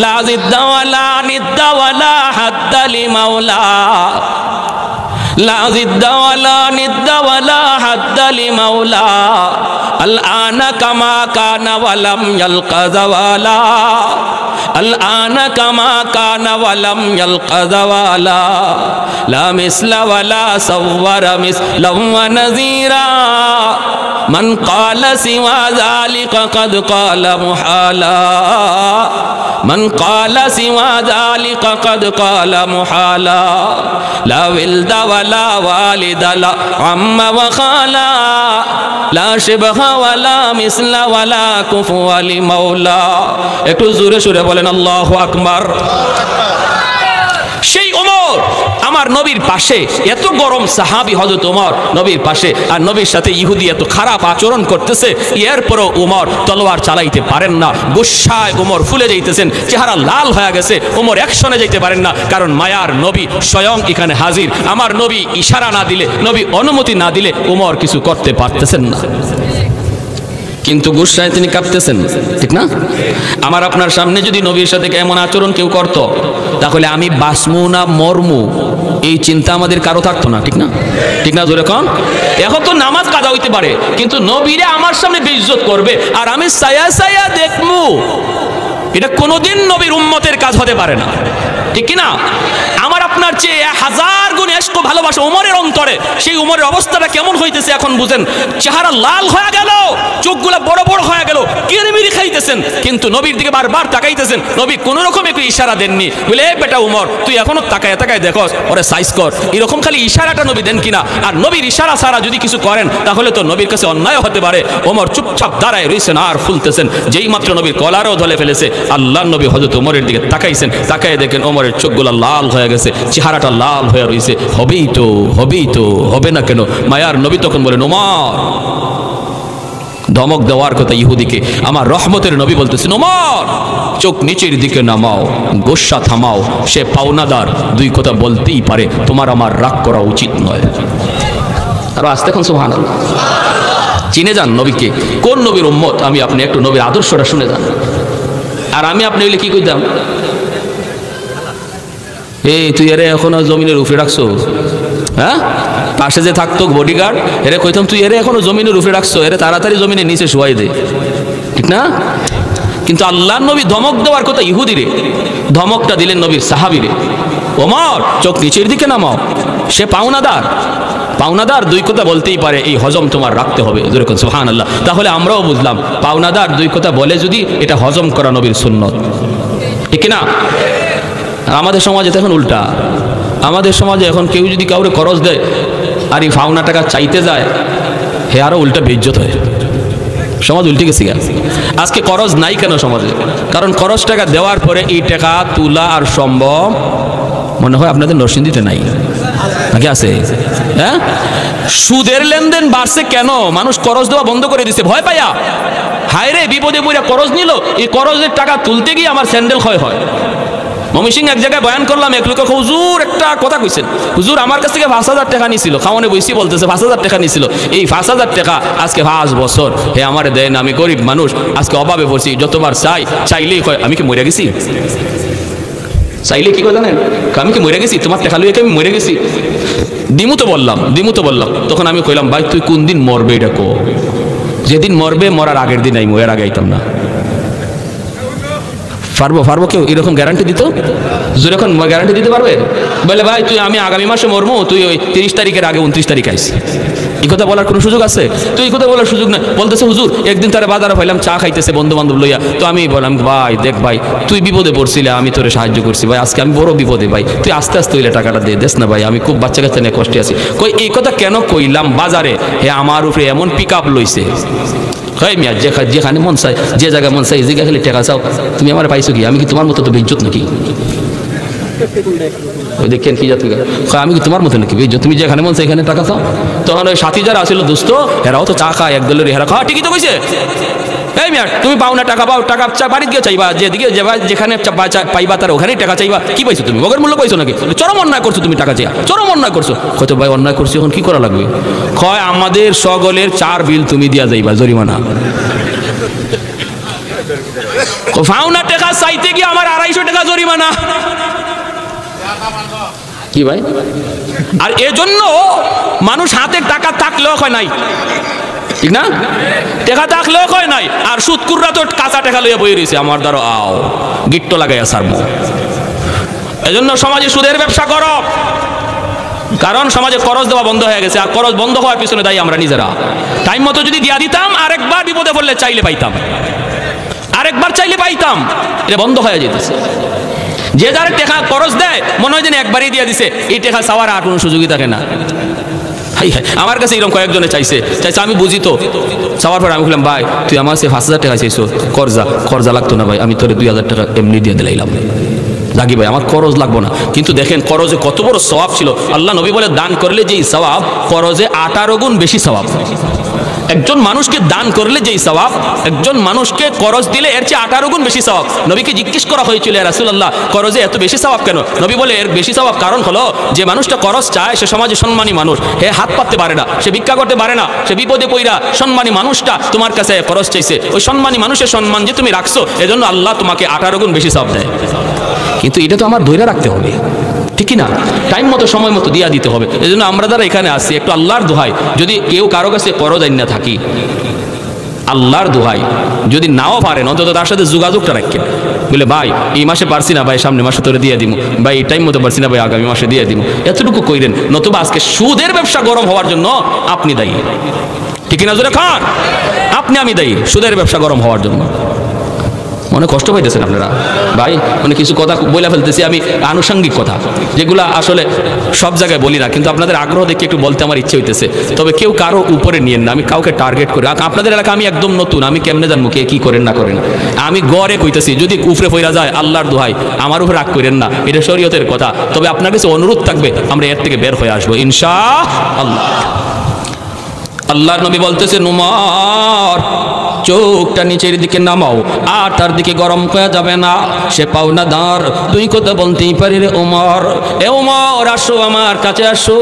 লা জিদ্দা ওয়ালা নিদ্দা ওয়ালা হাদ্দা লিমাওলা, লা জিদ্দা ওয়ালা নিদ্দা ওয়ালা হাদ্দা লিমাওলা, আল আনা কামা কানা ওয়ালাম ইয়ালকা জাওয়ালা, আল আনা কামা কানা ওয়ালাম ইয়ালকা জাওয়ালা, লা মিসলা ওয়ালা সাওয়ারা মিসলাহু ওয়া নাযীরা, মান ক্বালা সিওয়া যালিকা ক্বাদ ক্বালা মুহালা, মান ক্বালা সিওয়া যালিকা ক্বাদ ক্বালা মুহালা, লা ওয়ালদা ওয়ালা ওয়ালিদা লা আম্মা ওয়া খালা, লা শিবহা ওয়ালা মিসলা ওয়ালা কুফুয়া লিমাওলা। একটু জোরে সুরে বলেন আল্লাহু আকবার। সেই ওমর আমার নবীর পাশে, এত গরম সাহাবী হযরত ওমর নবীর পাশে, আর নবীর সাথে ইহুদি এত খারাপ আচরণ করতেছে, এরপরও ওমর তলোয়ার চালাইতে পারেন না। গুসায় ওমর ফুলে যাইতেছেন, চেহারা লাল হয়ে গেছে। ওমর অ্যাকশনে যাইতে পারেন না, কারণ মায়ার নবী স্বয়ং এখানে হাজির। আমার নবী ইশারা না দিলে, নবী অনুমতি না দিলে ওমর কিছু করতে পারতেছেন না। কিন্তু গুসায় তিনি কাঁপতেছেন, ঠিক না? আমার আপনার সামনে যদি নবীর সাথে এমন আচরণ কেউ করত, তাহলে আমি বাসমু না মরমু এই চিন্তা আমাদের কারো থাকতো না, ঠিক না? ঠিক না? জোরে কন। এখন তো নামাজ কাজা হইতে পারে, কিন্তু নবীরে আমার সামনে বেইজ্জত করবে আর আমি সায়া সায়া দেখমু, এটা কোনোদিন নবীর উম্মতের কাজ হতে পারে না, ঠিক কি না? আমার আপনার চেয়ে 1000 গুণ এশক ভালোবাসা ওমরের অন্তরে, সেই ওমরের অবস্থাটা কেমন হইতেছে এখন বুঝেন। চেহারা লাল হয়ে গেল, চোখগুলো বড় বড় হয়ে গেল, কিরমিরি খাইতেছেন, কিন্তু নবীর দিকে বারবার তাকাইতেছেন। নবী কোনো রকম একটু ইশারা দেননি, বলে বেটা উমর তুই এখনো তাকায় তাকায় দেখস, ওরে সাইজ কর, এরকম খালি ইশারাটা নবী দেন কিনা? আর নবীর ইশারা ছাড়া যদি কিছু করেন তাহলে তো নবীর কাছে অন্যায় হতে পারে। ওমর চুপচাপ দাঁড়ায় রইছেন আর ফুলতেছেন। যেই মাত্র নবীর কলারও ধরে ফেলেছে, আল্লাহ নবী হযরত ওমরের দিকে তাকাইছেন, তাকায় দেখেন ওমরের চোখগুলো লাল হয়ে গেছে, চেহারাটা লাল হয়ে রয়েছে। হবেই তো, হবেই তো, হবে না কেন? মায়ার নবী তখন বলেন, ওমর, ধমক দেওয়ার কথা ইহুদিকে আমার রহমতের নবী বলতেছেন, ওমর চোখ নিচের দিকে নামাও, গোসা থামাও, সে পাওনাদার, দুই কথা বলতেই পারে, তোমার আমার রাগ করা উচিত নয়। আর আসতে এখন সুবহানাল্লাহ। চিনে যান নবীকে, কোন নবীর উম্মত আমি আপনি, একটু নবীর আদর্শটা শুনে যান। আর আমি আপনি হইলে কি কইতাম, এই তুই এরে এখনো জমিনের উপরে রাখছো, হ্যাঁ? পাশে যে থাকতো বডিগার্ড, এরে কইতাম তুই এরে এখনো জমিনের উপরে রাখছো, এরে তাড়াতাড়ি জমিনের নিচে শুয়াই দে, ঠিক না? কিন্তু আল্লাহর নবী ধমক দেওয়ার কথা ইহুদিরে, ধমকটা দিলেন নবীর সাহাবীরে, ওমর চোখ নিচের দিকে নামাও, সে পাওনাদার, পাওনাদার দুই কথা বলতেই পারে, এই হজম তোমার রাখতে হবে। যেরকম সুবহানাল্লাহ। তাহলে আমরাও বুঝলাম পাওনাদার দুই কথা বলে যদি, এটা হজম করা নবীর সুন্নত, ঠিক না? আমাদের সমাজে এখন উল্টা, আমাদের সমাজে এখন কেউ যদি কাউরে খরচ দেয় আর এই পাওনা টাকা চাইতে যায়, হে আরো উল্টা বেইজ্জত হয়। সমাজ উল্টে গেছে। আজকে খরচ নাই কেন সমাজে? কারণ খরচ টাকা দেওয়ার পরে এই টাকা তুলা আর সম্ভব মনে হয় আপনাদের নরসিংদীতে নাই, নাকি আছে? হ্যাঁ, সুদের লেনদেন বাড়ছে কেন? মানুষ খরচ দেওয়া বন্ধ করে দিছে ভয় পাইয়া। হায় রে, বিপদে পড়ে খরচ নিল, এই খরচের টাকা তুলতে গিয়ে আমার স্যান্ডেল ক্ষয় হয়। ময়মনসিংহ এক জায়গায় বয়ান করলাম, এক লোক হুজুর একটা কথা কইছেন, হুজুর আমার কাছ থেকে 5000 টাকা নিছিল, খাওয়ানে বইসি বলতেছে 5000 টাকা নিছিল, এই 5000 টাকা আজকে 5 বছর হে আমারে দেন, আমি গরিব মানুষ, আজকে অভাবে পড়ছি, যতবার চাইলেই কয় আমি কি মরে গেছি? চাইলে কি কয় জানেন, আমি কি মরে গেছি? তোমার টাকা লইয়া কি আমি মরে গেছি? দিমু তো বললাম। তখন আমি কইলাম, ভাই তুই কোন দিন মরবে এটা কো, যেদিন মরবে মরার আগের দিন আইমু, এর আগে আইতাম না। পারবো কেউ এরকম গ্যারান্টি দিত? যখন গ্যারান্টি দিতে পারবে? বলে ভাই তুই আমি আগামী মাসে মরমু, তুই ওই 30 তারিখের আগে 29 তারিখ আইস। এই কথা বলার কোনো সুযোগ আছে? তো এই কথা বলার সুযোগ না। বলতেছে হুজুর একদিন তারা বাজারে পাইলাম চা খাইতেছে বন্ধু বান্ধব লইয়া, তো আমি বললাম ভাই দেখ ভাই তুই বিপদে পড়ছিলে, আমি তোরে সাহায্য করছি ভাই, আজকে আমি বড় বিপদে ভাই, তুই আস্তে আস্তে হইলে টাকাটা দেস না ভাই, আমি খুব বাচ্চা কাচ্চা নিয়ে কষ্টে আছি। কই এই কথা কেন কইলাম? বাজারে হে আমার উপরে এমন পিক আপ লইছে, হয় মিয়া যেখানে মন চাই, যে জায়গায় মন চাই, এই জায়গায় খালি টাকা চাও, তুমি আমার পাইছো কি? আমি কি তোমার মতো তো বেইজ্জত নাকি? ওই দেখেন কি জাতি, আমি কি তোমার মতো নাকি বেইজ্জত? তুমি যেখানে মন চাই এখানে টাকা চাও। তখন ওই সাথী যারা আসলে দোস্ত, এরাও তো চা খায়, একদলের হেরা খাওয়া ঠিকই তো কইছে। এই মিয়া তুমি পাও না টাকা, পাও টাকা বাড়িতে গিয়ে চাইবা, যেদিকে যেখানে পাইবা তার ওখানেই টাকা চাইবা। কি পাইছো তুমি? মগের মূল্য পাইছো নাকি? চরম অন্যায় করছো তুমি, টাকা চাইয়া চরম অন্যায় করছো। কত ভাই অন্যায় করছো, এখন কি করা লাগবে? কয় আমাদের সকলের 4 বিল তুমি দিয়া যাইবা জরিমানা। ফাউনা টাকা চাইতে গিয়ে আমার 250 টাকা জরিমানা। কি ভাই? আর এজন্য মানুষ হাতে টাকা থাকলেও হয় নাই, ঠিক না? টাকা থাকলেও কয় নাই, আর সুদকুররা তো কাঁচা টাকা লইয়া বই রয়েছে, আমার দ্বারা আও গিট্টো লাগাইয়া সারবো। এজন্য সমাজে সুদের ব্যবসা করো, কারণ সমাজে খরচ দেওয়া বন্ধ হয়ে গেছে। আর খরচ বন্ধ হওয়ার পিছনে দায়ী আমরা নিজেরা। টাইম মতো যদি দিয়া দিতাম, আরেকবার বিপদে পড়লে চাইলে পাইতাম, আরেকবার চাইলে পাইতাম, এটা বন্ধ হয়ে যেতেছে। যে যারা টাকা খরচ দেয় মনে হয় যেন একবারই দিয়ে দিছে, এই টাকা চাওয়ার আর কোনো সুযোগই থাকে না। আমার কাছে এরকম কয়েকজনে চাইছে, আমি বুঝি তো। চাওয়ার পর আমি বললাম ভাই তুই আমার কাছে 5000 টাকা চাইছো, খরচা লাগতো না ভাই, আমি তোরে 2000 টাকা এমনি দিয়ে দিলাম, লাগি ভাই আমার খরচ লাগবো না। কিন্তু দেখেন খরচে কত বড় সওয়াব ছিল। আল্লাহ নবী বলে দান করলে যেই সওয়াব, খরচে 18 গুণ বেশি সওয়াব। একজন মানুষকে দান করলে যেই সওয়াব, একজন মানুষকে করজ দিলে এর চেয়ে 18 গুণ বেশি সওয়াব। নবীকে জিজ্ঞেস করা হয়েছিল, ইয়া রাসূলুল্লাহ করজে এত বেশি সওয়াব কেন? নবী বলে এর বেশি সওয়াব কারণ হলো যে মানুষটা করজ চায় সে সমাজে সম্মানী মানুষ, হে হাত পাততে পারে না, সে ভিক্ষা করতে পারে না, সে বিপদে পড়া সম্মানী মানুষটা তোমার কাছে করজ চাইছে, ওই সম্মানী মানুষের সম্মান যে তুমি রাখছো এজন্য আল্লাহ তোমাকে 18 গুণ বেশি সওয়াব দেয়। কিন্তু এটা তো আমার ধৈর্য রাখতে হবে, ঠিক না? টাইম মতো সময় মতো দিয়া দিতে হবে। এই জন্য আমরা যারা এখানে আসছি একটু আল্লাহর দোহাই, যদি কেউ কারো কাছে করজ আইন না থাকি, আল্লাহর দোহাই যদি নাও পারেন অন্তত তার সাথে যোগাযোগটা রাখেন। বলে ভাই এই মাসে পারছি না, ভাই সামনে মাসে তোরে দিয়ে দিব, ভাই এই টাইম মতো পারছি না, ভাই আগামী মাসে দিয়ে দিব, এতটুকু কইরেন। নতুবা আজকে সুদের ব্যবসা গরম হওয়ার জন্য আপনি দায়ী, ঠিক না জোরে খান? আপনি আমি দায়ী সুদের ব্যবসা গরম হওয়ার জন্য। মনে কষ্ট পাইতেছেন আপনারা ভাই? মানে কিছু কথা বলে ফেলতেছি আমি, আনুষঙ্গিক কথা যেগুলো আসলে সব জায়গায় বলি না, কিন্তু আপনাদের আগ্রহ দেখে একটু বলতে আমার ইচ্ছে হইতেছে। তবে কেউ কারো উপরে নিয়েন না, আমি কাউকে টার্গেট করি। আপনাদের এলাকা আমি একদম নতুন, আমি কেমনে জানবো কে কি করেন না করেন? আমি গড়ে কইতেছি, যদি উপরে ফইরা যায় আল্লাহর দোহাই আমার উপরে রাগ করেন না, এটা শরীয়তের কথা। তবে আপনার কাছে অনুরোধ থাকবে আমরা এর থেকে বের হয়ে আসবো ইনশাআল্লাহ। আল্লাহর নবী বলতেছেন উমর চোখটা নিচের দিকে নামাও, আর তার দিকে গরম করা যাবে না, সে পাওনাদার। তুই কথা বলতেই পারি রে উমর, এ উমর আসো আমার কাছে আসো।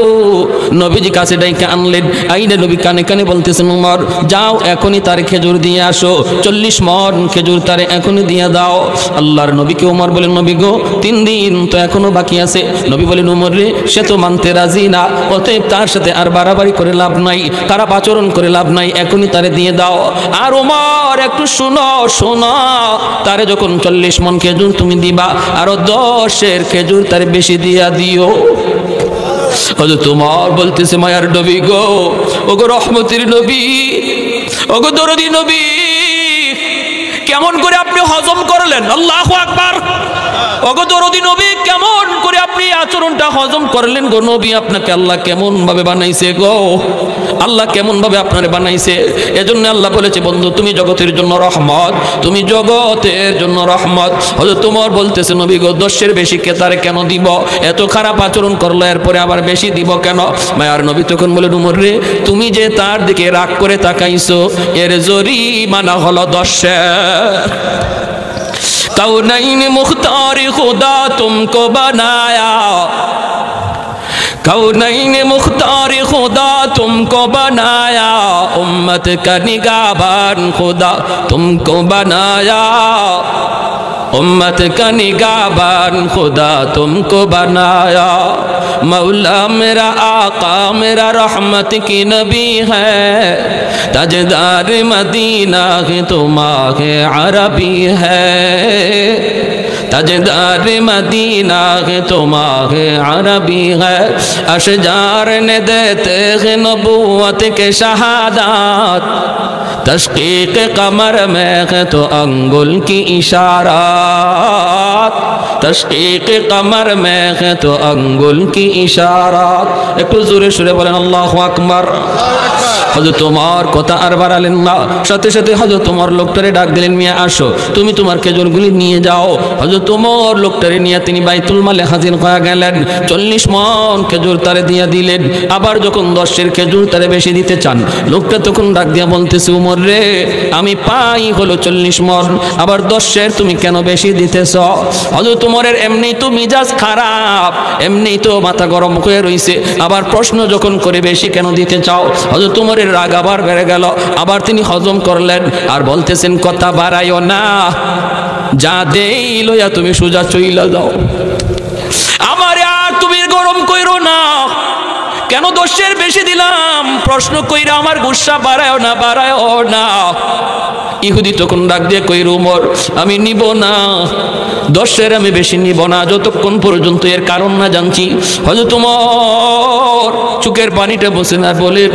নবীজি কাছে ডাইকে আনলেন, আইনে নবী কানে কানে বলতেছেন উমর যাও এখনই তার খেজুর দিয়ে আসো, 40 মণ খেজুর তারে এখনই দিয়ে দাও। আল্লাহর নবীকে উমর বলেন নবী গো 3 দিন তো এখনো বাকি আছে। নবী বলেন উমর রে সে তো মানতে রাজি না, অতএব তার সাথে আর বাড়াবাড়ি করে লাভ নাই, খারাপ আচরণ করে লাভ নাই, এখনই তারে দিয়ে দাও। আর উমর একটু শুনো শোনো, তারে যখন 40 মণ খেজুর তুমি দিবা আরো 10 খেজুর তারে বেশি দিয়া দিও। হযরত উমর বলতেছে মায়ার নবী গো, ওগো রহমতের নবী, ওগো দরদি নবী, কেমন করে আপনি হজম করলেন? আল্লাহু আকবার। ওগো দরদি নবী কেমন করে আপনি আচরণটা হজম করলেন গো নবী? আপনাকে আল্লাহ কেমন ভাবে বানাইছে গো, আল্লাহ কেমন ভাবে আপনারে বানাইছে? এজন্য আল্লাহ বলেছে বন্ধু তুমি জগতের জন্য রহমত, তুমি জগতের জন্য রহমত। হযরত ওমর বলতেছে নবী গো 10 বেশি কে তারে কেন দিব? এত খারাপ আচরণ করলো এরপরে আবার বেশি দিব কেন? মায়ার নবী তখন বলেন উমর রে তুমি যে তার দিকে রাগ করে তাকাইছো এর জরিমানা হলো 10। कौनैन मुख्तार खुदा तुमको बनाया, कौनैन मुख्तार खुदा तुमको बनाया, उम्मत का निगाहबान खुदा तुमको बनाया, उम्मत का निगाहबान खुदा तुमको बनाया। मौला मेरा आका मेरा रहमत की नबी है, ताजदार मदीना की तुम्हारे अरबी है, ताजदार मदीना के तुम्हारे अरबी है। अशजार ने देते हैं नबूवत के शहादात, तशकीक कमर में है तो अंगुल की इशारात, तशकीक कमर में है तो अंगुल की इशारात। एक जोरे सुरे बोलें अल्लाहु अकबर। হযরত ওমর কথা আর বাড়ালেন না, সাথে সাথে হযরত ওমর লোকটারে ডাক দিলেন মিয়া আসো তুমি তোমার খেজুরগুলি নিয়ে যাও। হযরত ওমর লোকটারে নিয়ে তিনি বাইতুল মালে হাজির হয়ে গেলেন, 40 মণ খেজুর তারে দিয়া দিলেন। আবার যখন 10 খেজুর তারে বেশি দিতে চান লোকটা তখন ডাক দিয়া বলতেছে উমর রে আমি পাই হলো 40 মণ, আবার 10 তুমি কেন বেশি দিতেছ? হযরত ওমরের এমনি তো মিজাজ খারাপ, এমনি তো মাথা গরম হয়ে রইছে, আবার প্রশ্ন যখন করে বেশি কেন দিতে চাও? হযরত ওমরের রাগ আবার বেড়ে গেল, আবার তিনি হজম করলেন আর বলতেছেন কথা বাড়াইও না, যা দেই লইয়া তুমি সোজা চইলা যাও, আমারে আর তুমি গরম কইরো না। কেন 10 বেশি দিলাম প্রশ্ন কইরা আমার গুসা বাড়ায়ও না, বাড়ায়ও না। ইহুদি তখন ডাক দিয়ে কইর উমর আমি নিব না, 10 আমি বেশি নিব না যতক্ষণ পর্যন্ত এর কারণ না জানছি। হযরত ওমর চোখের পানিটা বসে না বলেন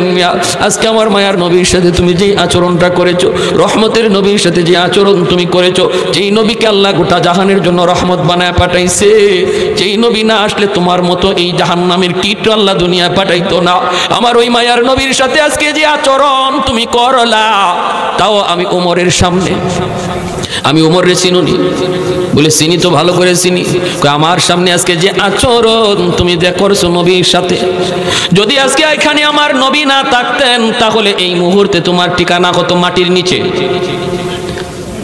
আজকে আমার মায়ার নবীর সাথে তুমি যে আচরণটা করেছো, রহমতের নবীর সাথে যে আচরণ তুমি করেছো, যেই নবীকে আল্লাহ গোটা জাহানের জন্য রহমত বানায় পাঠাইছে, যেই নবী না আসলে তোমার মতো এই জাহান্নামের কীট আল্লাহ দুনিয়া পাঠাইতো না, আমার ওই মায়ার নবীর সাথে আজকে যে আচরণ তুমি করলা তাও আমি ওমরের সামনে আমি ওমর রে চিনুনি? বলে চিনি তো, ভালো করে চিনি। আমার সামনে আজকে যে আচরণ তুমি করছো নবীর সাথে, যদি আজকে এখানে আমার নবী না থাকতেন তাহলে এই মুহূর্তে তোমার ঠিকানা কত মাটির নিচে।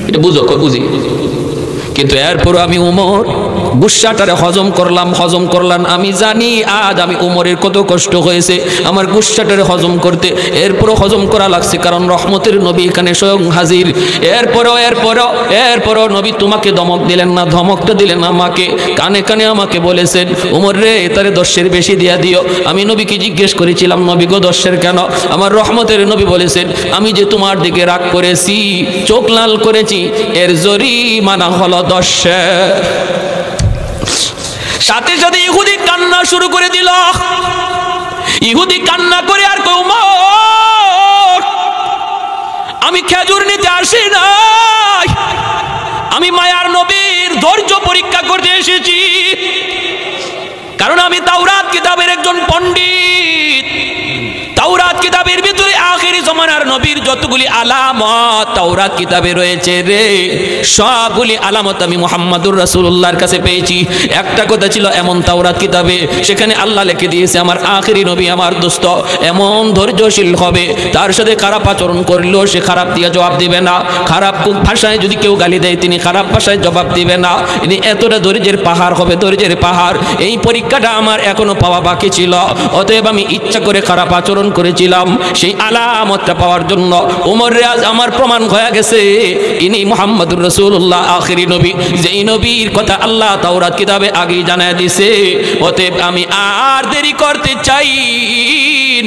এটা বুঝো, বুঝি। কিন্তু এরপর আমি ওমর গুসাটারে হজম করলাম। আমি জানি আজ আমি ওমরের কত কষ্ট হয়েছে আমার গুসাটারে হজম করতে। এরপরও হজম করা লাগছে, কারণ রহমতের নবী এখানে স্বয়ং হাজির। এরপরও নবী তোমাকে ধমক দিলেন না, ধমকটা দিলেন আমাকে, কানে কানে আমাকে বলেছেন, ওমর রে তারে 10-এর বেশি দিয়া দিও। আমি নবীকে জিজ্ঞেস করেছিলাম, নবী গো 10-এর কেন? আমার রহমতের নবী বলেছেন, আমি যে তোমার দিকে রাগ করেছি, চোখ লাল করেছি, এর জরিমানা হলো 10-এর। সাথে সাথে ইহুদি কান্না শুরু করে দিল। ইহুদি কান্না করে আর কই, ওমর আমি খেজুর নিতে আসি নাই, আমি মায়ার নবীর ধৈর্য পরীক্ষা করতে এসেছি, কারণ আমি তাওরাত কিতাবের একজন পণ্ডিত। তাওরাত কিতাবের ভিতরে আখেরি জামানার নবীর যতগুলি আলামত তাওরাত কিতাবে রয়েছে রে, সবগুলি আলামত আমি মুহাম্মাদুর রাসূলুল্লাহর কাছে পেয়েছি। একটা কথা ছিল এমন তাওরাত কিতাবে, সেখানে আল্লাহ লিখে দিয়েছে আমার আখেরি নবী আমার দোস্ত এমন ধৈর্যশীল হবে, তার সাথে খারাপ আচরণ করলেও সে খারাপ দিয়ে জবাব দিবে না, খারাপ ভাষায় যদি কেউ গালি দেয় তিনি খারাপ ভাষায় জবাব দিবে না, ইনি এতটা ধৈর্যের পাহাড় হবে, ধৈর্যের পাহাড়। এই পরীক্ষাটা আমার এখনো পাওয়া বাকি ছিল, অতএব আমি ইচ্ছা করে খারাপ আচরণ করেছিলাম। সেই আলামতটা পাওয়ার জন্য ওমর রিয়াজ আমার প্রমাণ হয়ে গেছে ইনি মুহাম্মদুর রাসূলুল্লাহ আখেরি নবী, যেই নবীর কথা আল্লাহ তাওরাত কিতাবে আগেই জানায় দিয়েছে। অতএব আমি আর দেরি করতে চাই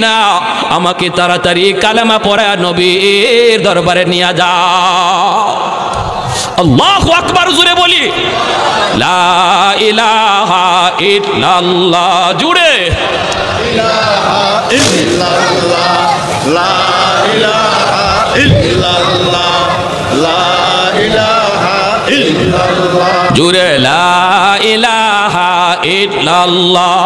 না, আমাকে তাড়াতাড়ি কালেমা পড়া নবীর দরবারে নিয়ে যাও। আল্লাহু আকবার, জোরে বলি লা ইলাহা ইল্লাল্লাহ, জুড়ে জুড়ে লা ইলাহা ইল্লাল্লাহ,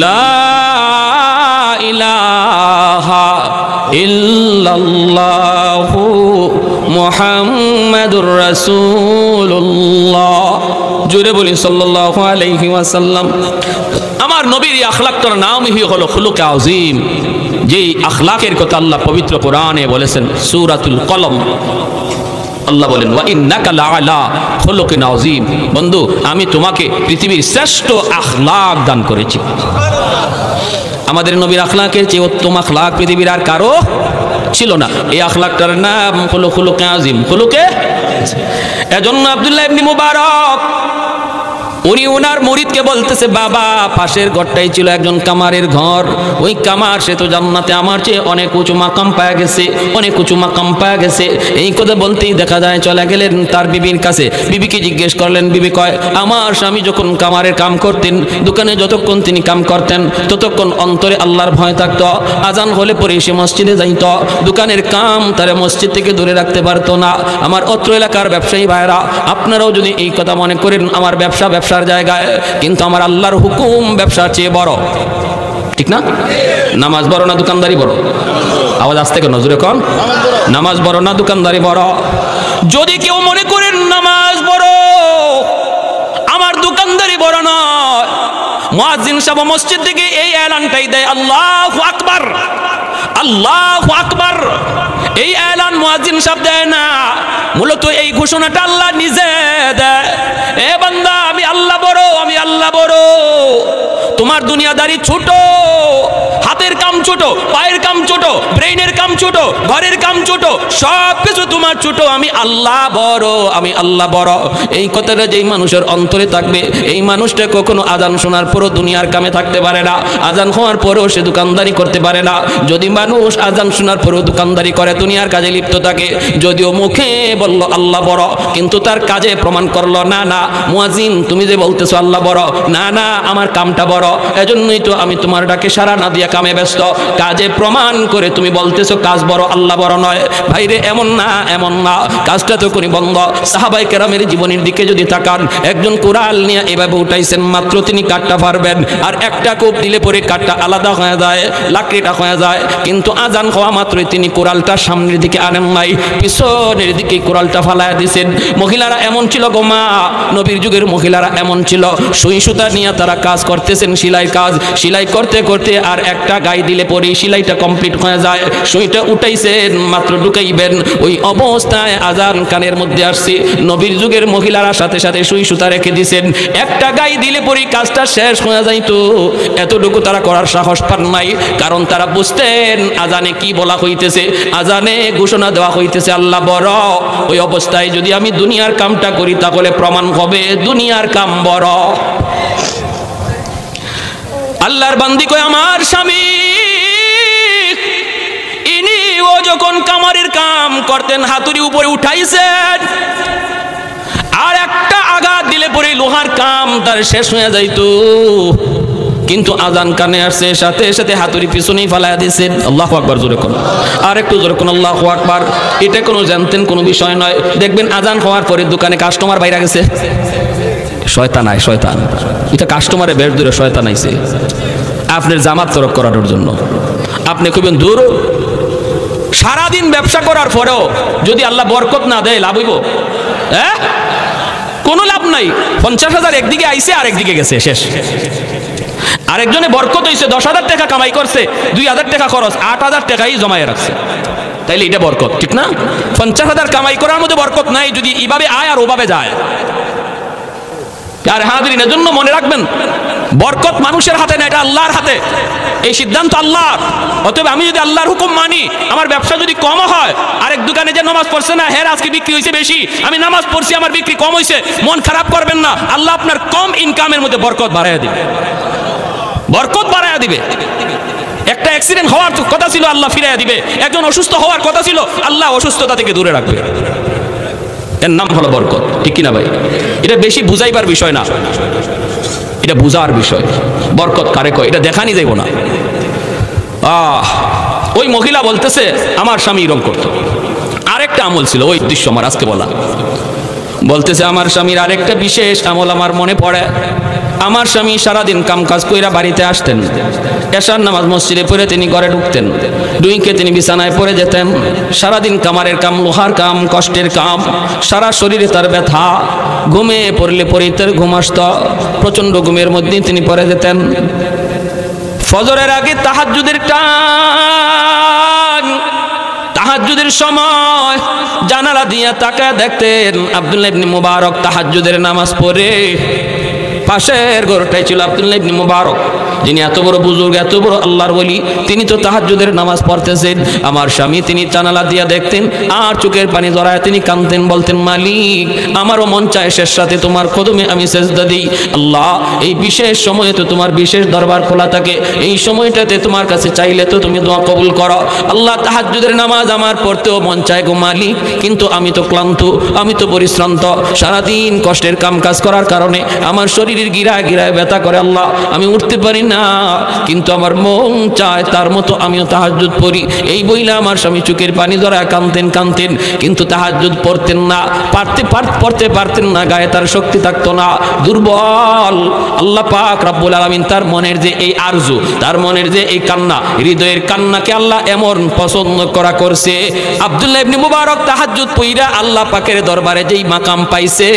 লা ইলাহা ইল্লাল্লাহু মুহাম্মাদুর রাসূলুল্লাহ, জুড়ে বলি সাল্লাল্লাহু আলাইহি ওয়াসাল্লাম। আমার নবীর এই আখলাকটার নামই হলো খুলুকে আযীম, যেই আখলাকের কথা আল্লাহ পবিত্র কোরআনে বলেছেন সূরাতুল কলম। আল্লাহ বলেন ওয়া ইন্নাকা লাআলা খুলুকিন আযীম, বন্ধু আমি তোমাকে পৃথিবীর শ্রেষ্ঠ আখলাক দান করেছি। আমাদের নবীর আখলাকের চেয়ে উত্তম আখলাক পৃথিবীর আর কারো ছিল না। এই আখলাকটার নাম হলো খুলুকে আযীম, খুলুকে। এজন্য আব্দুল্লাহ ইবনে মুবারক উনি ওনার মুরিদকে বলতেছে, বাবা পাশের ঘরটাই ছিল একজন কামারের ঘর, ওই কামার সে তো জান্নাতে আমার চেয়ে অনেক উঁচু মাকাম পাওয়া গেছে, অনেক উঁচু মাকাম পাওয়া গেছে। এই কথা বলতেই দেখা যায় চলে গেলেন তার বিবির কাছে। বিবিকে জিজ্ঞেস করলেন, বিবি কয় আমার স্বামী যখন কামারের কাম করতেন, দোকানে যতক্ষণ তিনি কাম করতেন ততক্ষণ অন্তরে আল্লাহর ভয় থাকতো, আজান হলে পরে সে মসজিদে যাইত, দোকানের কাম তারা মসজিদ থেকে দূরে রাখতে পারতো না। আমার অত্র এলাকার ব্যবসায়ী ভাইরা আপনারাও যদি এই কথা মনে করেন আমার ব্যবসার জায়গায়, কিন্তু আমার আল্লাহর হুকুম ব্যবসার চেয়ে বড়, ঠিক না? নামাজ বড় না দোকানদারি বড়? আওয়াজ আসতে কেন, জোরে কোন। নামাজ বড় না দোকানদারি বড়? যদি কেউ মনে করেন নামাজ বড় আমার দোকানদারি বড় নয়, মুয়াজ্জিন সাহেব মসজিদ থেকে এই এলানটাই দেয়, আল্লাহু আকবার, আল্লাহু আকবার। এই এলান মুয়াজ্জিন সাহেব দেয় না, মূলত এই ঘোষণাটা আল্লাহ নিজে দেয়, এ বান্দা আমি আল্লাহ বড়, আমি আল্লাহ বড়। তোমার দুনিয়াদারি ছোট, হাতের কাম ছোট, পায়ের কাম ছোট, ব্রেইনের কাম ছোট, ঘরের কাম ছোট, সব কিছু তোমার ছোট, আমি আল্লাহ বড়, আমি আল্লাহ বড়। এই কথাটা যেই মানুষের অন্তরে থাকবে, এই মানুষটা কখনো আজান শোনার পরও দুনিয়ার কামে থাকতে পারে না, আজান হওয়ার পরও সে দোকানদারি করতে পারে না। যদি মানুষ আজান শোনার পরও দোকানদারি করে, দুনিয়ার কাজে লিপ্ত থাকে, যদিও মুখে বলল আল্লাহ বড় কিন্তু তার কাজে প্রমাণ করলো না, না মুয়াজ্জিন তুমি যে বলতেছো আল্লাহ বড়, না না আমার কামটা বড়, এজন্যই তো আমি তোমার ডাকে সারা না দিয়া কামে ব্যস্ত। কাজে প্রমাণ করে তুমি বলতেছো কাজ বড়, আল্লাহ বড় নয়। ভাইরে এমন না, এমন না, কাজটা তো কোনি বন্ধ। সাহাবায়ে কেরামের জীবনের দিকে যদি তাকান, একজন কুড়াল নিয়ে এভাবে উঠাইছেন, মাত্র তিনি কাঠটা পারবেন, আর একটা কোপ দিলে পরে কাঠটা আলাদা হয়ে যায়, লাকড়িটা হয়ে যায়। কিন্তু আজান হওয়া মাত্রই তিনি কুড়ালটা সামনের দিকে আনেন নাই, পিছনের দিকে কুড়ালটা ফালায় দিয়েছেন। মহিলারা এমন ছিল গো মা, নবীর যুগের মহিলারা এমন ছিল, সুই সুতা নিয়ে তারা কাজ করতেছেন, সেলাই কাজ, সেলাই করতে করতে আর একটা গায়ে দিলে পরে সেলাইটা কমপ্লিট হয়ে যায়। সুইটা উঠাইছেন, মাত্র ঢুকাইবেন, ওই অবস্থায় আজান কানের মধ্যে আসছে। নবীর যুগের মহিলারা সাথে সাথে সুই সুতা রেখে দিয়েছেন, একটা গায়ে দিলে পরে কাজটা শেষ হয়ে যাইতো। এতটুকু তারা করার সাহস পান নাই, কারণ তারা বুঝতেন আজানে কি বলা হইতেছে, আজানে ঘোষণা দেওয়া হইতেছে আল্লাহ বড়। ওই অবস্থায় যদি আমি দুনিয়ার কামটা করি তাহলে প্রমাণ হবে দুনিয়ার কাম বড়। আল্লাহর বান্দি কয় আমার স্বামী ইনি ও যখন কামারের কাম করতেন হাতুড়ি উপরে উঠাইছেন, আর একটা আঘাত দিলে পরে লোহার কাম তার শেষ হয়ে যাইতো। কিন্তু আজান কানে আসছে, সাথে সাথে হাতুড়ি পিছনেই ফালাইয়া দিয়েছেন। আল্লাহু আকবার, জোরে কোন, আর একটু জোরে কোন আল্লাহু আকবার। এটা কোনো জানতেন কোনো বিষয় নয়। দেখবেন আজান হওয়ার পরে দোকানে কাস্টমার বাইরে গেছে, শয়তান আয়, শয়তান, এটা কাস্টমারে বের দূরে শয়তান আইছে আপনার জামাত তরক করানোর জন্য। আপনি কইবেন দূর, সারাদিন ব্যবসা করার পরেও যদি আল্লাহ বরকত না দেয় লাভ হইব? হ্যাঁ, কোনো লাভ নাই। 50,000 একদিকে আইছে আর একদিকে গেছে, শেষ। আরেকজনে বরকত হইছে, 10,000 টাকা কামাই করছে, 2,000 টাকা খরচ, 8,000 টাকাই জমায় রাখছে। তাইলে এটা বরকত, ঠিক না? 50,000 কামাই করার মধ্যে বরকত নাই যদি এইভাবে আয় আর ওভাবে যায়। আর হাজিরিন, এজন্য মনে রাখবেন বরকত মানুষের হাতে না, এটা আল্লাহর হাতে। এই সিদ্ধান্ত আল্লাহর। অতএব আমি যদি আল্লাহর হুকুম মানি, আমার ব্যবসা যদি কম হয়, আরেক দোকানে যে নামাজ পড়ছে না, হ্যাঁ আজকে বিক্রি হয়েছে বেশি, আমি নামাজ পড়ছি আমার বিক্রি কম হয়েছে, মন খারাপ করবেন না। আল্লাহ আপনার কম ইনকামের মধ্যে বরকত বাড়াইয়া দিবে, বরকত বাড়াইয়া দিবে। একটা অ্যাক্সিডেন্ট হওয়ার কথা ছিল, আল্লাহ ফিরাইয়া দিবে। একজন অসুস্থ হওয়ার কথা ছিল, আল্লাহ অসুস্থতা থেকে দূরে রাখবে। এর নাম হলো বরকত, ঠিক কিনা ভাই? এটা বেশি বুঝাইবার বিষয় না, এটা বুঝার বিষয়। বরকত কারে কয় এটা দেখানি যাইব না। ওই মহিলা বলতেছে আমার স্বামী এরকম করতো। আরেকটা আমল ছিল, ওই দৃশ্য আমার আজকে বলা। বলতেছে আমার স্বামীর আরেকটা বিশেষ আমল আমার মনে পড়ে। আমার স্বামী সারাদিন কাম কাজ কইরা বাড়িতে আসতেন, এশার নামাজ মসজিদে পড়ে তিনি ঘরে ঢুকতেন, ডুইকে তিনি বিছানায় পড়ে যেতেন। সারাদিন কামারের কাম, লোহার কাম, কষ্টের কাম, সারা শরীরে তার ব্যথা। ঘুমে পড়লে পরে তার ঘুম আসত, প্রচন্ড ঘুমের মধ্যে তিনি পড়ে যেতেন। ফজরের আগে তাহাজ্জুদের টান, তাহাজ্জুদের সময় জানালা দিয়ে তাকায় দেখতেন আব্দুল্লাহ ইবনে মুবারক তাহাজ্জুদের নামাজ পড়ে। পাশের ঘরটাই ছিল আব্দুল্লাহ ইবনে মুবারক, যিনি এত বড় বুজুর্গ, এত বড় আল্লাহর ওলি, তিনি তো তাহাজ্জুদের নামাজ পড়তেছেন। আমার স্বামী তিনি জানালা দিয়া দেখতেন আর চোখের পানি জড়ায় তিনি কাঁদতেন, বলতেন মালিক আমারও মন চায় শেষ রাতে তোমার কদমে আমি সেজদা দিই। আল্লাহ এই বিশেষ সময়ে তো তোমার বিশেষ দরবার খোলা থাকে, এই সময়টাতে তোমার কাছে চাইলে তো তুমি দোয়া কবুল করো। আল্লাহ তাহাজ্জুদের নামাজ আমার পড়তেও মন চায় গো মালিক, কিন্তু আমি তো ক্লান্ত, আমি তো পরিশ্রান্ত, সারাদিন কষ্টের কাম কাজ করার কারণে আমার শরীরের গিরায় গিরায় ব্যথা করে আল্লাহ, আমি উঠতে পারি না, কিন্তু আমার মন চায় তার মতো আমিও তাহাজ্জুদ পড়ি। এই বইলা আমার স্বামী চোখের পানি ধরা কাঁদতেন, কিন্তু তাহাজ্জুদ পড়তেন না, পড়তে পারতেন না, গায়ে তার শক্তি থাকতো না, দুর্বল। আল্লাহ পাক রব্বুল আলামিন তার মনের যে এই আরজু, তার মনের যে এই কান্না, হৃদয়ের কান্নাকে আল্লাহ এমন পছন্দ করা করছে। আব্দুল্লাহ ইবনে মুবারক তাহাজ্জুদ পড়া আল্লাহ পাকের দরবারে যেই মাকাম পাইছে,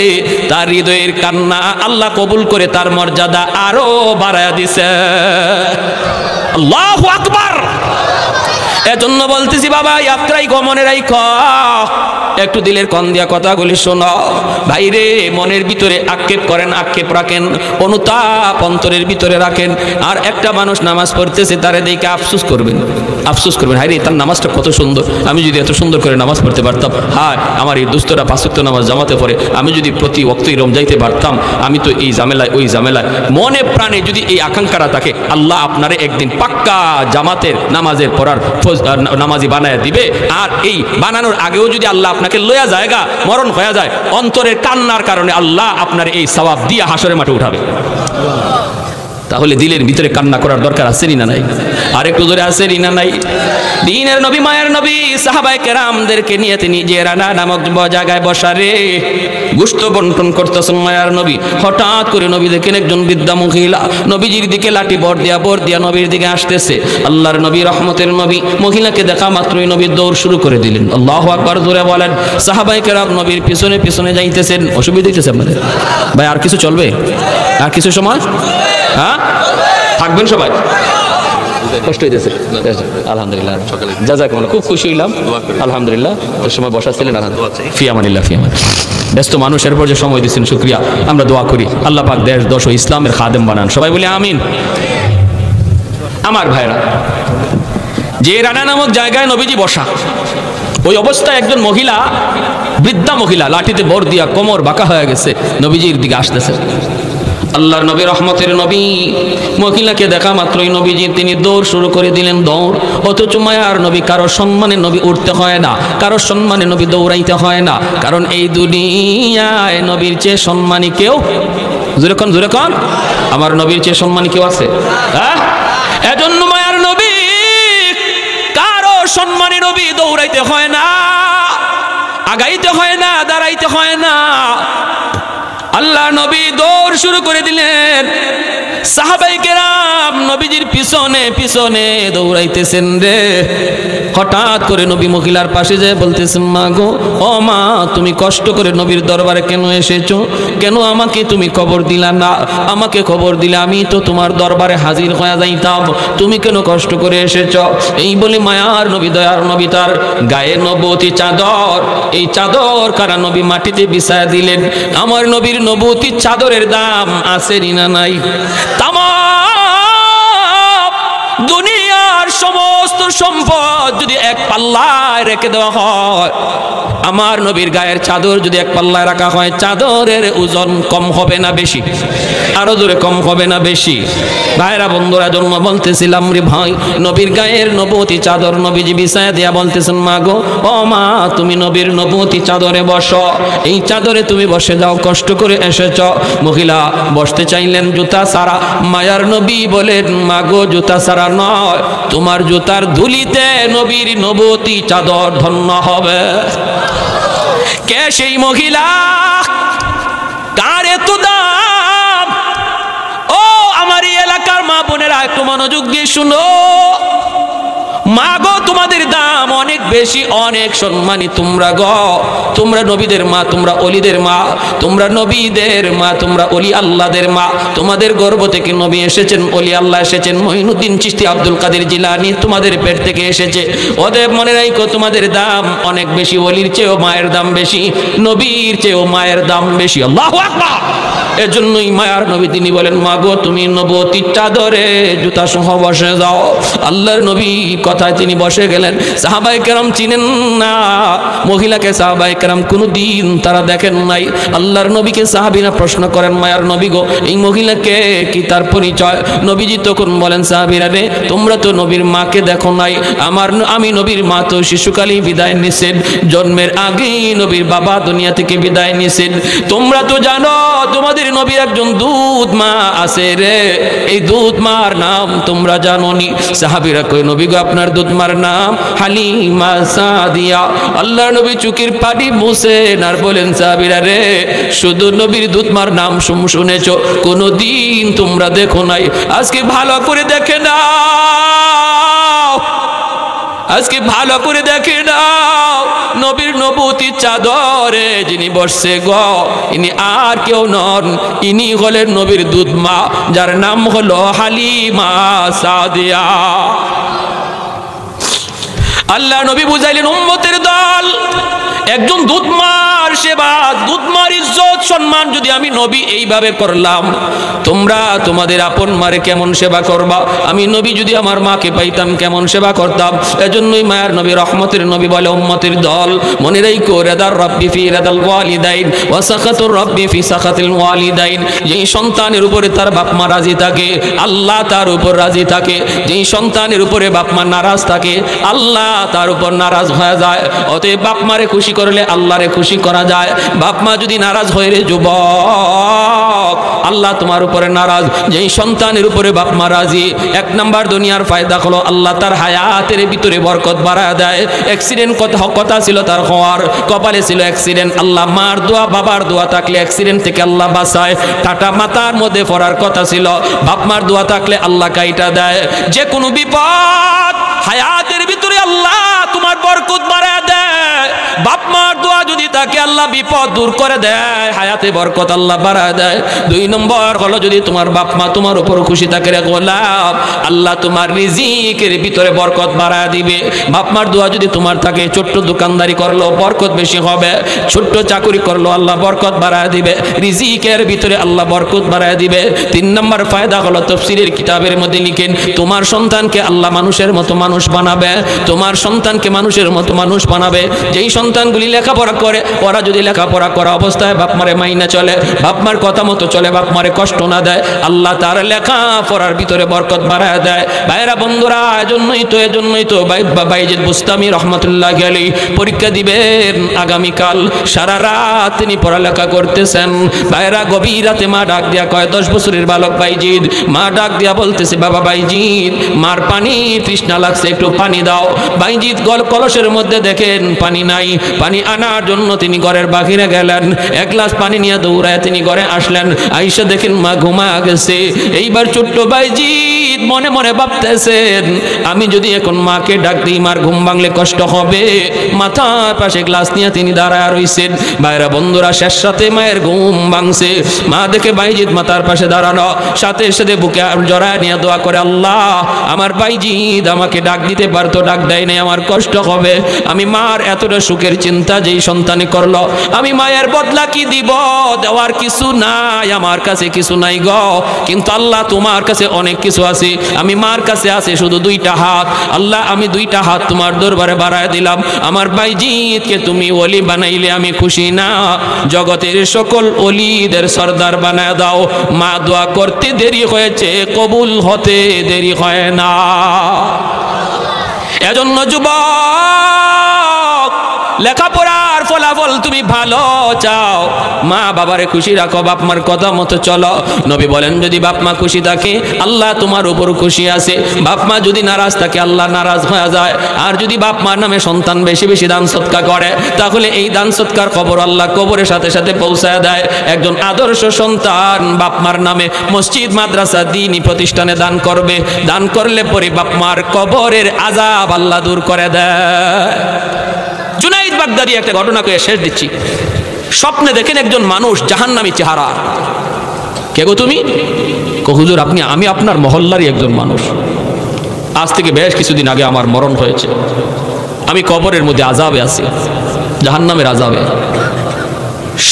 তার হৃদয়ের কান্না আল্লাহ কবুল করে তার মর্যাদা আরো বাড়ায়া দিছে। আল্লাহু আকবার। এজন্য বলতেছি বাবা, যাত্রাই গমনে রাইখো, একটু দিলের কন দিয়া কথাগুলি শোনো। ভাইরে মনের ভিতরে আক্ষেপ করেন, আক্ষেপ রাখেন, অনুতাপ অন্তরের ভিতরে রাখেন। আর একটা মানুষ নামাজ পড়তেছে তারে দেখে আফসোস করবেন, আফসোস করবেন, হায় রে তার নামাজটা কত সুন্দর, আমি যদি এত সুন্দর করে নামাজ পড়তে পারতাম, হায় আমার এই দুস্থরা 5 ওয়াক্ত নামাজ জামাতে পড়ে, আমি যদি প্রতি ওয়াক্তই যাইতে পারতাম, আমি তো এই ঝামেলায় ওই ঝামেলায়। মনে প্রাণে যদি এই আকাঙ্ক্ষাটা থাকে, আল্লাহ আপনারে একদিন পাক্কা জামাতের নামাজের পড়ার নামাজি বানায় দিবে। আর এই বানানোর আগেও যদি আল্লাহ আপনাকে লয়া জায়গা মরণ হয়ে যায়, অন্তরের কান্নার কারণে আল্লাহ আপনার এই সওয়াব দিয়া হাসরের মাঠে উঠাবে। তাহলে দিলের ভিতরে কান্না করার দরকার আছে না নাই? আর একটু জোরে আছে না নাই? দিনের নবী মায়ের নবী সাহাবায়ে কেরামদেরকে নিয়ে তিনি যে রানা নামক জায়গায় বসা রে গোশত বন্টন করতেছেন মায়ের নবী। হঠাৎ করে নবী দেখেন একজন বৃদ্ধা মহিলা নবীজির দিকে লাঠি বর দিয়া নবীর দিকে আসতেছে। আল্লাহর নবী রহমতের নবী মহিলাকে দেখা মাত্রই নবী দৌড় শুরু করে দিলেন। আল্লাহু আকবার জোরে বলেন। সাহাবায়ে কেরাম নবীর পিছনে পিছনে যাইতেছেন। অসুবিধা হইতেছে আপনাদের ভাই? আর কিছু চলবে? আর কিছু সময় হ্যাঁ থাকবেন সবাই? কষ্ট হইতেছে? আলহামদুলিল্লাহ, জাযাকুমুল্লাহ, খুব খুশি হইলাম আলহামদুলিল্লাহ। সময় বসা ছিলেন আলহামদুলিল্লাহ, ফি আমানিল্লাহ, ফি আমানিল্লাহ। ব্যস্ত মানুষের পর যে সময় দিচ্ছেন শুকরিয়া। আমরা দোয়া করি আল্লাহ পাক দেশ দশ ও ইসলামের খাদেম বানান, সবাই বলি আমিন। আমার ভাইরা, যে রানা নামক জায়গায় নবীজি বসা, ওই অবস্থায় একজন মহিলা, বৃদ্ধা মহিলা লাঠিতে বর দিয়া কোমর বাঁকা হয়ে গেছে, নবীজির দিকে আসতেছে। আল্লাহর নবী রহমতের নবী মহিলাকে দেখা মাত্রই নবীজি তিনি দৌড় শুরু করে দিলেন, দৌড়। অথচ মায়ার নবী কারো সম্মানে নবী উঠতে হয় না, কারো সম্মানে নবী দৌড়াইতে হয় না, কারণ এই দুনিয়ায় নবীর চেয়ে সম্মানী কেউ, জোরে কোন আমার নবীর চেয়ে সম্মানী কেউ আছে? হ্যাঁ, এজন্য মায়ার নবী কারো সম্মানী নবী দৌড়াইতে হয় না, আগাইতে হয় না, দাঁড়াইতে হয় না। আল্লাহ নবী দৌড় শুরু করে দিলেন। সাহাবায়ে কেরাম নবীজির পিছনে পিছনে দৌড়াইতেছেন রে। হঠাৎ করে নবী মহিলার পাশে যায় বলতেছেন, মা গো, ও মা, তুমি কষ্ট করে নবীর দরবারে কেন এসেছো? কেন আমাকে তুমি খবর দিলা না? আমাকে খবর দিলে আমি তো তোমার দরবারে হাজির হয়ে যাইতাম, তুমি কেন কষ্ট করে এসেছ? এই বলে মায়ার নবী, দয়ার নবী তার গায়ে নবুয়তি চাদর, এই চাদর কারা নবী মাটিতে বিছায়া দিলেন। আমার নবীর নবুয়তি চাদরের দাম আছে না নাই? তামাম দুনিয়ার সমস্ত সম্পদ যদি এক পাল্লায় রেখে দেওয়া হয়, আমার নবীর গায়ের চাদর যদি এক পাল্লায় রাখা হয়, চাদরের ওজন কম হবে না বেশি? আরো জোরে, কম হবে না বেশি? ভাইরা বন্ধুরা, জন্ম বলতেছিলাম রে ভাই, নবীর গায়ের নবুয়তি চাদর নবীজি বিছায়া দিয়া বলতেছেন, মা গো, ও মা, তুমি নবীর নবুয়তি চাদরে বসো, এই চাদরে তুমি বসে যাও, কষ্ট করে এসেছ। মহিলা বসতে চাইলেন জুতা ছাড়া। মায়ার নবী বলেন, মা গো, জুতা ছাড়া নয়, তোমার জুতার ধুলিতে নবীর নবুয়তি চাদর ধন্য হবে। কে সেই মহিলা? কার এত দাম? ও আমার এই এলাকার মা বোনেরা, একটু মনোযোগ দিয়ে শুনো। মা গো, তোমাদের দাম অনেক বেশি, অনেক সম্মানী তোমরা গো। তোমরা নবীদের মা, তোমরা অলিদের মা, তোমরা নবীদের মা, তোমরা অলি আল্লাহদের মা। তোমাদের গর্ভ থেকে নবী এসেছেন, অলি আল্লাহ এসেছেন, মঈনুদ্দিন চিশতি, আব্দুল কাদের জিলানী তোমাদের পেট থেকে এসেছে। ওদের মনে রাখো, তোমাদের দাম অনেক বেশি, অলির চেয়েও মায়ের দাম বেশি, নবীর চেয়েও মায়ের দাম বেশি। আল্লাহু আকবার। এজন্যই মায়ার নবী তিনি বলেন, মা গো, তুমি নবুয়তি চাদরে জুতা সহ বসে যাও। আল্লাহর নবী কথায় তিনি বসে গেলেন। সাহাবায়ে কেরাম চিনেন না মহিলাকে, সাহাবায়ে কেরাম কোনদিন তারা দেখেন নাই। আল্লাহর নবীকে সাহাবীরা প্রশ্ন করেন, মায়ার নবী গো, এই মহিলাকে কি তার পরিচয়? নবীজি তখন বলেন, সাহাবীরা রে, তোমরা তো নবীর মাকে দেখো নাই, আমি নবীর মা তো শিশুকালেই বিদায় নিছেন, জন্মের আগেই নবীর বাবা দুনিয়া থেকে বিদায় নিছেন। তোমরা তো জানো তোমাদের নবীর একজন দুধ মা আছে রে, এই দুধ মার নাম তোমরা জানো নি? সাহাবীরা কয়, নবী গো, আপনার দুধ মার নাম হালিমা সাদিয়া। আল্লাহর নবী চুকির পানি মুছেন আর বলেন, সাহাবীরা রে, শুধু নবীর দুধ মার নাম শুনেছো, কোনদিন তোমরা দেখো নাই। আজকে ভালো করে দেখে নাও, আজকে ভালো করে দেখে নাও, নবীর নবুয়তি চাদরে যিনি বসছে গো, ইনি আর কেউ নন, ইনি হলেন নবীর দুধ মা, যার নাম হলো হালিমা সাদিয়া। আল্লাহ নবী বুঝাইলেন, উম্মতের দল, একজন দুধমার সেবা, দুধমার ইজ্জত সম্মান যদি আমি নবী এইভাবে করলাম, তোমরা তোমাদের আপন মারে কেমন সেবা করবা? আমি নবী যদি আমার মাকে পাইতাম কেমন সেবা করতাম? এজন্যই মায়ার নবী রহমতের নবী বলে, উম্মতের দল, মনে রাখো, রাদার রাব্বি ফি রাদাল ওয়ালিদাইন ওয়া সাখাতুর রাব্বি ফি সাখাতিল ওয়ালিদাইন। যেই সন্তানের উপরে তার বাপ মা রাজি থাকে, আল্লাহ তার উপর রাজি থাকে। যেই সন্তানের উপরে বাপ মা নারাজ থাকে, আল্লাহ তার উপর নারাজ হয়ে যায়। অতএব বাপ মারে খুশি করলে আল্লাহরে খুশি করা যায়। বাপ মা যদি নারাজ হয় রে যুবক, আল্লাহ তোমার উপরে নারাজ। যেই সন্তানের উপরে বাপ মা রাজি, এক নাম্বার দুনিয়ার ফায়দা হলো আল্লাহ তার হায়াতের ভিতরে বরকত বাড়ায় দেয়। অ্যাক্সিডেন্ট কথা ছিল তার হওয়ার, কপালে ছিল অ্যাক্সিডেন্ট, আল্লাহ মার দোয়া বাবার দোয়া থাকলে অ্যাক্সিডেন্ট থেকে আল্লাহ বাঁচায়। টাটা মাথার মধ্যে পড়ার কথা ছিল, বাপ মার দোয়া থাকলে আল্লাহ কাইটা দেয়। যে কোনো বিপদ হায়াতের ভিতরে আল্লাহ তোমার বরকত বাড়ায় দেয়। বাপ মার দোয়া যদি থাকে আল্লাহ বিপদ দূর করে দেয়, হায়াতে বরকত আল্লাহ বাড়ায় দেয়। 2 নম্বর হলো যদি তোমার বাপ মা তোমার উপর খুশি থাকে রে গোলাম, আল্লাহ তোমার রিজিকের ভিতরে বরকত বাড়ায় দিবে। বাপ মার দোয়া যদি তোমার থাকে, ছোট্ট দোকানদারি করলো বরকত বেশি হবে, ছোট্ট চাকরি করলো আল্লাহ বরকত বাড়ায় দিবে, রিজিকের ভিতরে আল্লাহ বরকত বাড়ায় দিবে। 3 নম্বর ফায়দা হলো তাফসীরের কিতাবের মধ্যে লিখেন, তোমার সন্তানকে আল্লাহ মানুষের মতো মানুষ বানাবে। তোমার সন্তানকে মানুষের মতো মানুষ বানাবে। যেই সন্তানগুলি লেখাপড়া করে, ওরা যদি লেখাপড়া করা অবস্থায় বাপ মারে মাইনা চলে, বাপ মার কথা মতো চলে, বাপ মারে কষ্ট না দেয়, আল্লাহ তার লেখাপড়ার ভিতরে বরকত বাড়ায় দেয়। ভাইরা বন্ধুরা, এজন্যই তো বাইজিদ বুস্তামি রহমতুল্লাহ আলাইহি পরীক্ষা দিবেন আগামীকাল। সারা রাত তিনি পড়ালেখা করতেছেন। ভাইরা গভীর রাতে মা ডাক দিয়া কয়, 10 বছরের বালক বাইজিদ, মা ডাক দিয়া বলতেছে, বাবা বাইজিদ, মার পানি তৃষ্ণা লাগছে, একটু পানি দাও। বাইজিদ কলসের মধ্যে দেখেন পানি নাই। পানি আনার জন্য তিনি ঘরের বাহিরে গেলেন, 1 গ্লাস পানি নিয়ে দৌড়ায় তিনি ঘরে আসলেন। আইসা দেখেন মা ঘুমা গেছে। এইবার ছোট্ট বাইজিদ মনে মনে ভাবতেছেন, আমি যদি এখন মাকে ডাক দিই মার ঘুম ভাঙলে কষ্ট হবে। মাথার পাশে গ্লাস নিয়ে তিনি দাঁড়ায় রইছেন। ভাইরা বন্ধুরা, শেষ রাতে মায়ের ঘুম ভাঙছে। মা দেখে বাইজিদ মাথার পাশে দাঁড়ানো, সাথে সাথে বুকে জড়ায় নিয়ে দোয়া করে, আল্লাহ আমার বাইজিদ আমাকে ডাক দিতে পারতো, ডাক দেয় নাই, আমার কষ্ট হবে। আমি মার এতটা সুখের চিন্তা যেই সন্তানে করলো, আমি মায়ের বদলা কি দিব? দেওয়ার কিছু নাই, আমার কাছে কিছু নাই গো। কিন্তু আল্লাহ তোমার কাছে অনেক কিছু আছে। আমি মার কাছে আছে শুধু 2টা হাত। আল্লাহ আমি 2টা হাত তোমার দরবারে বাড়ায় দিলাম। আমার বাইজিদকে তুমি ওলি বানাইলে আমি খুশি না, জগতের সকল ওলিদের সর্দার বানায় দাও। মা দোয়া করতে দেরি হয়েছে, কবুল হতে দেরি হয় না। এজন্য যুবক, লেখাপড়ার ফলাফল তুমি ভালো চাও, মা বাবারে খুশি রাখো, বাপ মার কথা মতো চলো। নবী বলেন, যদি বাপ মা খুশি থাকে আল্লাহ তোমার উপর খুশি আছে। বাপ মা যদি নারাজ থাকে আল্লাহ নারাজ হয়ে যায়। আর যদি বাপ মার নামে সন্তান বেশি বেশি দান সৎকার করে, তাহলে এই দান সৎকার খবর আল্লাহ কবরের সাথে সাথে পৌঁছায় দেয়। একজন আদর্শ সন্তান বাপ মার নামে মসজিদ, মাদ্রাসা, দ্বীনি প্রতিষ্ঠানে দান করবে। দান করলে পরে বাপ মার কবরের আযাব আল্লাহ দূর করে দেয়। জুনাইদ বাগদাদি একটা ঘটনা করে শেষ দিচ্ছি। স্বপ্নে দেখেন একজন মানুষ জাহান্নামী চেহারা। কে গো তুমি? হুজুর আমি আপনার মহল্লারই একজন মানুষ। আজ থেকে বেশ কিছুদিন আগে আমার মরণ হয়েছে। আমি কবরের মধ্যে আযাবে আছি, জাহান্নামের আযাবে।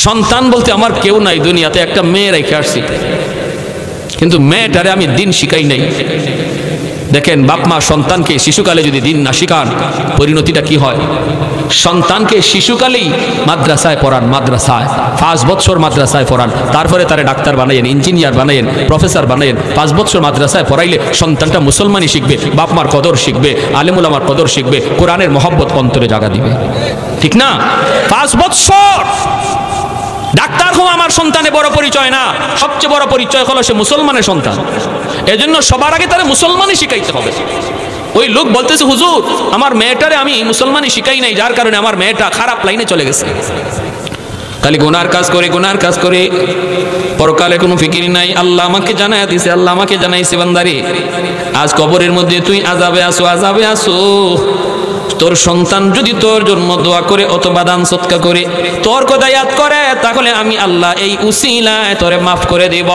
সন্তান বলতে আমার কেউ নাই দুনিয়াতে, একটা মেয়ে রেখে আসছি, কিন্তু মেয়েটারে আমি দিন শিখাই নাই। দেখেন, বাপ মা সন্তানকে শিশুকালে যদি দিন না শিখান, পরিণতিটা কি হয়? সন্তানকে শিশুকালেই মাদ্রাসায় পড়ান, মাদ্রাসায় 5 বছর মাদ্রাসায় পড়ান, তারপরে তারা ডাক্তার বানাইয়েন, ইঞ্জিনিয়ার বানাইয়েন, প্রফেসর বানাইয়েন। 5 বছর মাদ্রাসায় পড়াইলে সন্তানটা মুসলমানই শিখবে, বাপ মার কদর শিখবে, আলেমুল আমার কদর শিখবে, কোরআনের মহব্বত অন্তরে জাগা দিবে। ঠিক না? 5 বছর ডাক্তার হওয়া আমার সন্তানের বড় পরিচয় না, সবচেয়ে বড় পরিচয় হলো সে মুসলমানের সন্তান। এজন্য সবার আগে তারা মুসলমানই শিখাইতে হবে। ওই লোক বলতেছে, হুজুর আমার মেয়েটারে আমি মুসলমানই শিখাই নাই, যার কারণে আমার মেয়েটা খারাপ লাইনে চলে গেছে। খালি গুনার কাজ করে পরকালে কোনো ফিকির নাই। আল্লাহ আমাকে জানাই দিছে, আল্লাহ আমাকে জানাইছে, বান্দারে আজ কবরের মধ্যে তুই আযাবে আসো। তোর সন্তান যদি তোর জন্য দোয়া করে অথবা দান সৎকার করে তোর কথা ইয়াদ করে, তাহলে আমি আল্লাহ এই উসিলায় তোরে মাফ করে দেব।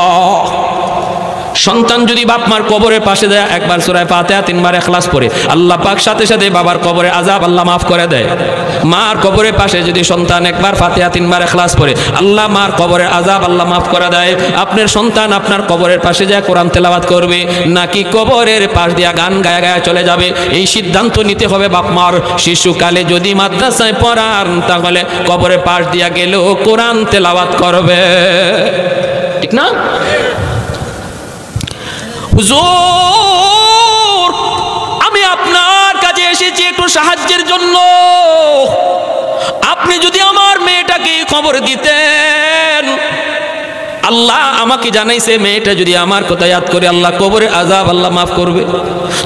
সন্তান যদি বাপ মার কবরের পাশে দেয়, একবার সূরা ফাতিহা 3 বার ইখলাস পড়ে, আল্লাহ পাক সাথে সাথে বাবার কবরে আযাব আল্লাহ মাফ করে দেয়। মার কবরের পাশে যদি সন্তান একবার ফাতিহা 3 বার ইখলাস পড়ে, আল্লাহ মার কবরের আযাব আল্লাহ মাফ করে দেয়। আপনার সন্তান আপনার কবরের পাশে যায় কোরআন তেলাওয়াত করবে, নাকি কবরের পাশ দিয়া গান গায়া চলে যাবে, এই সিদ্ধান্ত নিতে হবে বাপ মার। শিশুকালে যদি মাদ্রাসায় পড়ান, তাহলে কবরের পাশ দিয়া গেলেও কোরআন তেলাওয়াত করবে। ঠিক না? হুজুর আমি আপনার কাছে এসেছি একটু সাহায্যের জন্য। আপনি যদি আমার মেয়েটাকে খবর দিতেন, আল্লাহ আমাকে জানাইছে মেয়েটা যদি আমার কথা ইয়াদ করে আল্লাহ কবরে আযাব আল্লাহ মাফ করবে।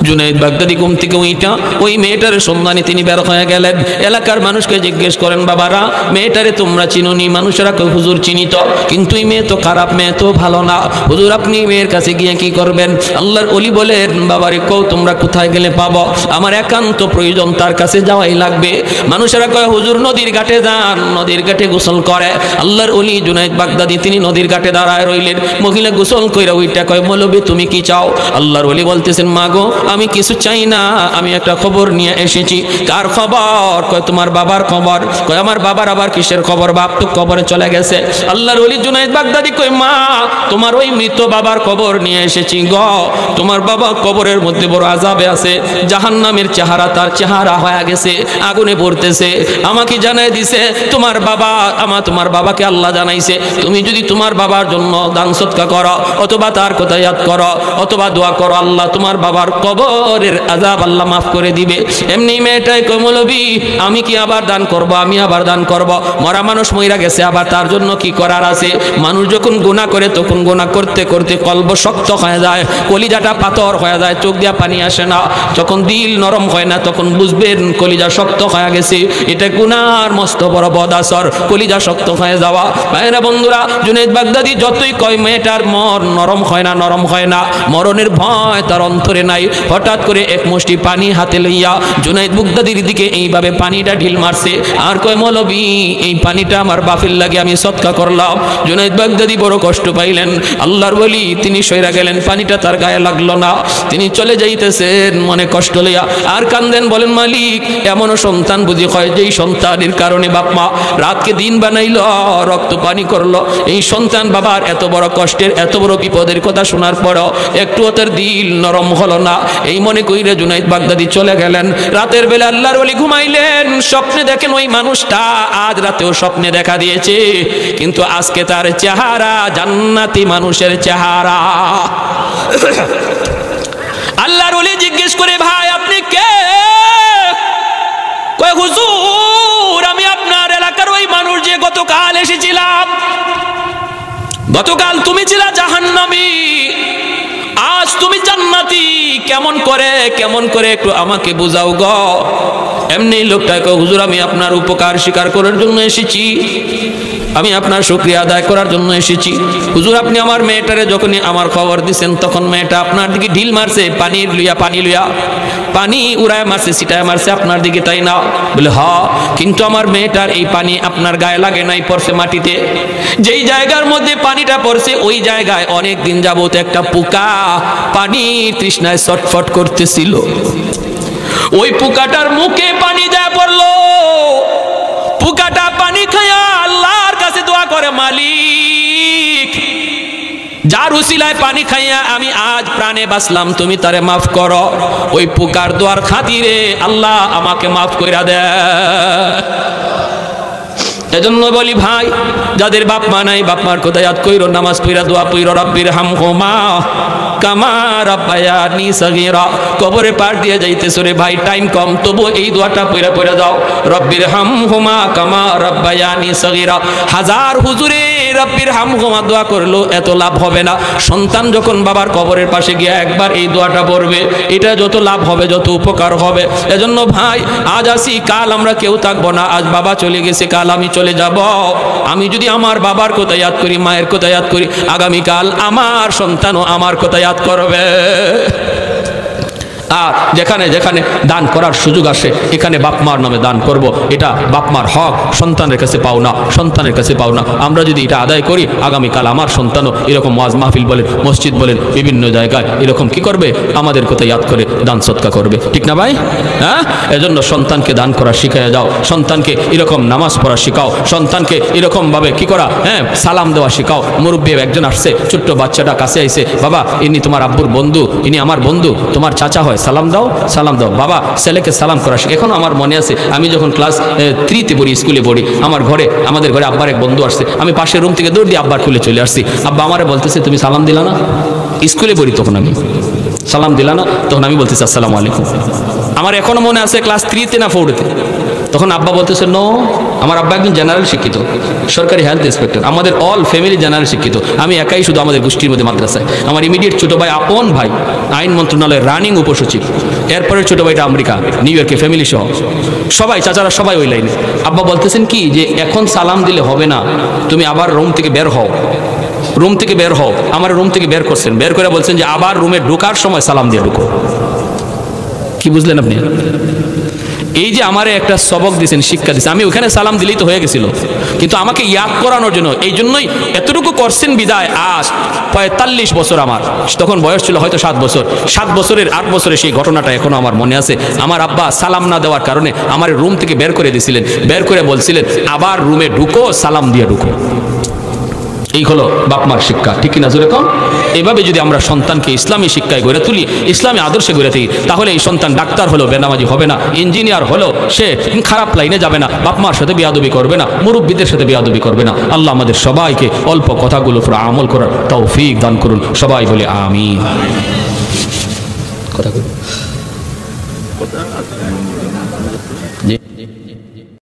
জুনাইদ বাগদাদি ঘুম থেকে উইটা ওই মেয়েটার সন্ধানে তিনি বের হয়ে গেলেন। এলাকার মানুষকে জিজ্ঞেস করেন, বাবারা মেয়েটারে তোমরা চিনুনি? মানুষেরা কই হুজুর চিনিত, কিন্তু এই মেয়ে তো খারাপ, মেয়ে তো ভালো না। হুজুর আপনি মেয়ের কাছে গিয়ে কি করবেন? আল্লাহর ওলি বলেন, বাবারে কও তোমরা কোথায় গেলে পাবো? আমার একান্ত প্রয়োজন, তার কাছে যাওয়াই লাগবে। মানুষেরা কয় হুজুর নদীর ঘাটে যান, নদীর ঘাটে গোসল করে। আল্লাহর ওলি জুনাইদ বাগদাদি তিনি নদীর ঘাটে দাঁড়ায় রইলেন। মহিলা গোসল কইরা ওইটা কয়, মৌলবী তুমি কি চাও? আল্লাহর ওলি বলতেছেন, মাগো আমি কিছু চাই না, আমি একটা খবর নিয়ে এসেছি। কার খবর? কয় তোমার বাবার খবর। কয় আমার বাবার আবার কিসের খবর? বাপ তো কবরে চলে গেছে। আল্লাহর ওলি জুনাইদ বাগদাদি কয়, মা তোমার ওই মৃত বাবার খবর নিয়ে এসেছি গো। তোমার বাবা কবরের মধ্যে বড় আযাবে আছে, জাহান্নামের চেহারা তার চেহারা হয়ে গেছে, আগুনে পড়তেছে। আমাকে জানাই দিছে তোমার বাবা, তোমার বাবাকে আল্লাহ জানাইছে তুমি যদি তোমার বাবার জন্য দান সদকা করো, অথবা তার কথা ইয়াদ করো, অথবা দোয়া করো, আল্লাহ তোমার বাবার কবরের আযাব আল্লাহ মাফ করে দিবে। এমনি মেয়েটাই কয়, মৌলবী আমি কি আবার দান করব? আমি আবার দান করব? মরা মানুষ মইরা গেছে, আবার তার জন্য কি করার আছে? মানুষ যখন গুনাহ করে তখন গুনাহ করতে করতে কলব শক্ত হয়ে যায়, কলিজাটা পাথর হয়ে যায়, চোখ দিয়া পানি আসে না। যখন দিল নরম হয় না তখন বুঝবেন কলিজা শক্ত হয়ে গেছে, এটা গুনাহর মস্ত বড় বদাসর, কলিজা শক্ত হয়ে যাওয়া। ভাইরা বন্ধুরা, জুনাইদ বাগদাদি যতই কয় মেয়েটার মন নরম হয় না, নরম হয় না, মরণের ভয় তার অন্তরে নাই। হঠাৎ করে এক মুষ্টি পানি হাতে লইয়া জুনাইদ বাগদাদির দিকে এইভাবে পানিটা ঢিল মারছে, আর কয় মৌলবী এই পানিটা আমার বাপের লাগে আমি সদকা করলাম। জুনাইদ বাগদাদি বড় কষ্ট পাইলেন। আল্লাহর ওলি তিনি সইরা গেলেন, পানিটা তার গায়ে লাগলো না। তিনি চলে যাইতেছেন মনে কষ্ট লইয়া, আর কান্দেন, বলেন মালিক এমনও সন্তান বুঝি হয় যেই সন্তানের কারণে বাপ মা রাতকে দিন বানাইলো, রক্ত পানি করলো। এই সন্তান বাবার এত বড় কষ্টের, এত বড় বিপদের কথা শোনার পরও একটুও তার দিল নরম হলো না। এই মনে কইরে জুনাইদ বাগদাদি চলে গেলেন। রাতের বেলা আল্লাহর ওলি ঘুমাইলেন, স্বপ্নে দেখেন ওই মানুষটা আজ রাতেও স্বপ্নে দেখা দিয়েছে, কিন্তু আজকে তার চেহারা জান্নাতি মানুষের চেহারা। আল্লাহর ওলি জিজ্ঞেস করে, ভাই আপনি কে? কয় হুজুর আমি আপনার এলাকার ওই মানুষ যে গতকাল এসেছিলাম। গতকাল তুমি ছিলা জাহান্নামী, আজ তুমি জান্নাতি। কেমন করে একটু আমাকে বুঝাও গো। এমনি লোকটাকে, হুজুর আমি আপনার উপকার স্বীকার করার জন্য এসেছি, আমি আপনার শুকরিয়া আদায় করার জন্য এসেছি। হুজুর আপনি আমার মেয়েটারে যখনই আমার খবর দিছেন তখন মেয়েটা আপনার দিকে ঢিল মারছে, পানি লইয়া পানি উড়ায় মারছে, ছিটায় মারছে আপনার দিকে, তাই না? বলে হ্যাঁ, কিন্তু আমার মেয়েটার এই পানি আপনার গায়ে লাগে নাই, পড়ছে মাটিতে। যেই জায়গার মধ্যে পানিটা পড়ছে ওই জায়গায় অনেক দিন যাবত একটা পোকা পানি তৃষ্ণায় ছটফট করতেছিল। ওই পোকাটার মুখে পানি যায় পড়লো। পোকাটা পানি খায়া আল্লাহর কাছে দোয়া করে, মালিক যার উসিলায় পানি খাইয়া আমি আজ প্রাণে বাঁচলাম তুমি তারে মাফ করো। ওই পোকার দোয়ার খাতিরে আল্লাহ আমাকে মাফ কইরা দে। এজন্য বলি ভাই, যাদের বাপ মা নাই বাপ মার কথা ইয়াদ কইরো, নামাজ পইরা দোয়া পইরো, রব্বির হামহুমা কামা রাব্বায়ানি সগীরা। কবরে পার দিয়ে যাইতেছো রে ভাই, টাইম কম, তবু এই দোয়াটা পইরা যাও, রব্বির হামহুমা কামা রাব্বায়ানি সগীরা। হাজার হুজুরে রব্বির হামহুমা দোয়া করলো এত লাভ হবে না। সন্তান যখন বাবার কবরের পাশে গিয়ে একবার এই দোয়াটা পড়বে, এটা যত লাভ হবে, যত উপকার হবে। এজন্য ভাই আজ আসি, কাল আমরা কেউ থাকবো না। আজ বাবা চলে গেছে, কাল আমি চলে যাব। আমি যদি আমার বাবার কথা ইয়াদ করি, মায়ের কথা ইয়াদ করি, আগামীকাল আমার সন্তানও আমার কথা ইয়াদ করবে। আর যেখানে যেখানে দান করার সুযোগ আসে এখানে বাপ মার নামে দান করব, এটা বাপ মার হক, সন্তানের কাছে পাওনা, সন্তানের কাছে পাওনা। আমরা যদি এটা আদায় করি, আগামীকাল আমার সন্তানও এরকম ওয়াজ মাহফিল বলেন, মসজিদ বলেন, বিভিন্ন জায়গায় এরকম কি করবে, আমাদের কথা ইয়াদ করে দান সদকা করবে, ঠিক না ভাই? হ্যাঁ, এজন্য সন্তানকে দান করা শিখাইয়া যাও, সন্তানকে এরকম নামাজ পড়া শিখাও, সন্তানকে এরকম ভাবে কি করা, হ্যাঁ সালাম দেওয়া শিখাও। মুরব্বী একজন আসছে, ছোট্ট বাচ্চাটা কাছে আইছে, বাবা ইনি তোমার আব্বুর বন্ধু, ইনি আমার বন্ধু, তোমার চাচা হয়, সালাম দাও, সালাম দাও। বাবা ছেলেকে সালাম করা শিখে। এখন আমার মনে আছে, আমি যখন ক্লাস 3-তে পড়ি, স্কুলে পড়ি, আমাদের ঘরে আব্বার এক বন্ধু আসছে, আমি পাশের রুম থেকে দৌড় দিয়ে আব্বার খুলে চলে আসছি। আব্বা আমারে বলতেছে তুমি সালাম দিলা না? স্কুলে পড়ি তখন, আমি সালাম দিলা না? তখন আমি বলতেছি আসসালামু আলাইকুম। আমার এখনো মনে আছে ক্লাস 3-তে না 4-তে, তখন আব্বা বলতেছে নো, আমার আব্বা একজন জেনারেল শিক্ষিত, সরকারি হেলথ ইন্সপেক্টর, আমাদের অল ফ্যামিলি জেনারেল শিক্ষিত, আমি একাই শুধু আমাদের গোষ্ঠীর মধ্যে মাদ্রাসায়। আমার ইমিডিয়েট ছোট ভাই, আপন ভাই, আইন মন্ত্রণালয়ের রানিং উপসচিব, এরপরে ছোট ভাইটা আমেরিকা নিউ ইয়র্কে ফ্যামিলি সহ, সবাই চাচারা সবাই ওই লাইনে। আব্বা বলতেছেন কি যে এখন সালাম দিলে হবে না, তুমি আবার রুম থেকে বের হও, রুম থেকে বের হও। আমার রুম থেকে বের করছেন, বের করে বলছেন যে আবার রুমে ঢোকার সময় সালাম দিয়ে ঢুকো। কি বুঝলেন আপনি? এই যে আমারে একটা সবক দিয়েছেন, শিক্ষা দিয়েছেন, আমি ওখানে সালাম দিলেই তো হয়ে গেছিল, কিন্তু আমাকে ইয়াদ করানোর জন্য এই জন্যই এতটুকু করছেন বিদায়। আজ 45 বছর আমার, তখন বয়স ছিল হয়তো 7 বছর, 7 বছরের 8 বছরের সেই ঘটনাটা এখনো আমার মনে আছে। আমার আব্বা সালাম না দেওয়ার কারণে আমার রুম থেকে বের করে দিয়েছিলেন, বের করে বলছিলেন আবার রুমে ঢুকো, সালাম দিয়ে ঢুকো। এই হলো বাপমার শিক্ষা, ঠিক কিনা জোরে কম? এইভাবে যদি আমরা সন্তানকে ইসলামী শিক্ষায় গড়ে তুলি, ইসলামী আদর্শে গড়ে তুলি, তাহলে এই সন্তান ডাক্তার হলো বেনামাজি হবে না, ইঞ্জিনিয়ার হলো সে খারাপ লাইনে যাবে না, বাপমার সাথে বিয়াদবি করবে না, মুরব্বীদের সাথে বিয়াদবি করবে না। আল্লাহ আমাদের সবাইকে অল্প কথাগুলো পুরো আমল করার তৌফিক দান করুন, সবাই বলে আমিন। কথাগুলো জি।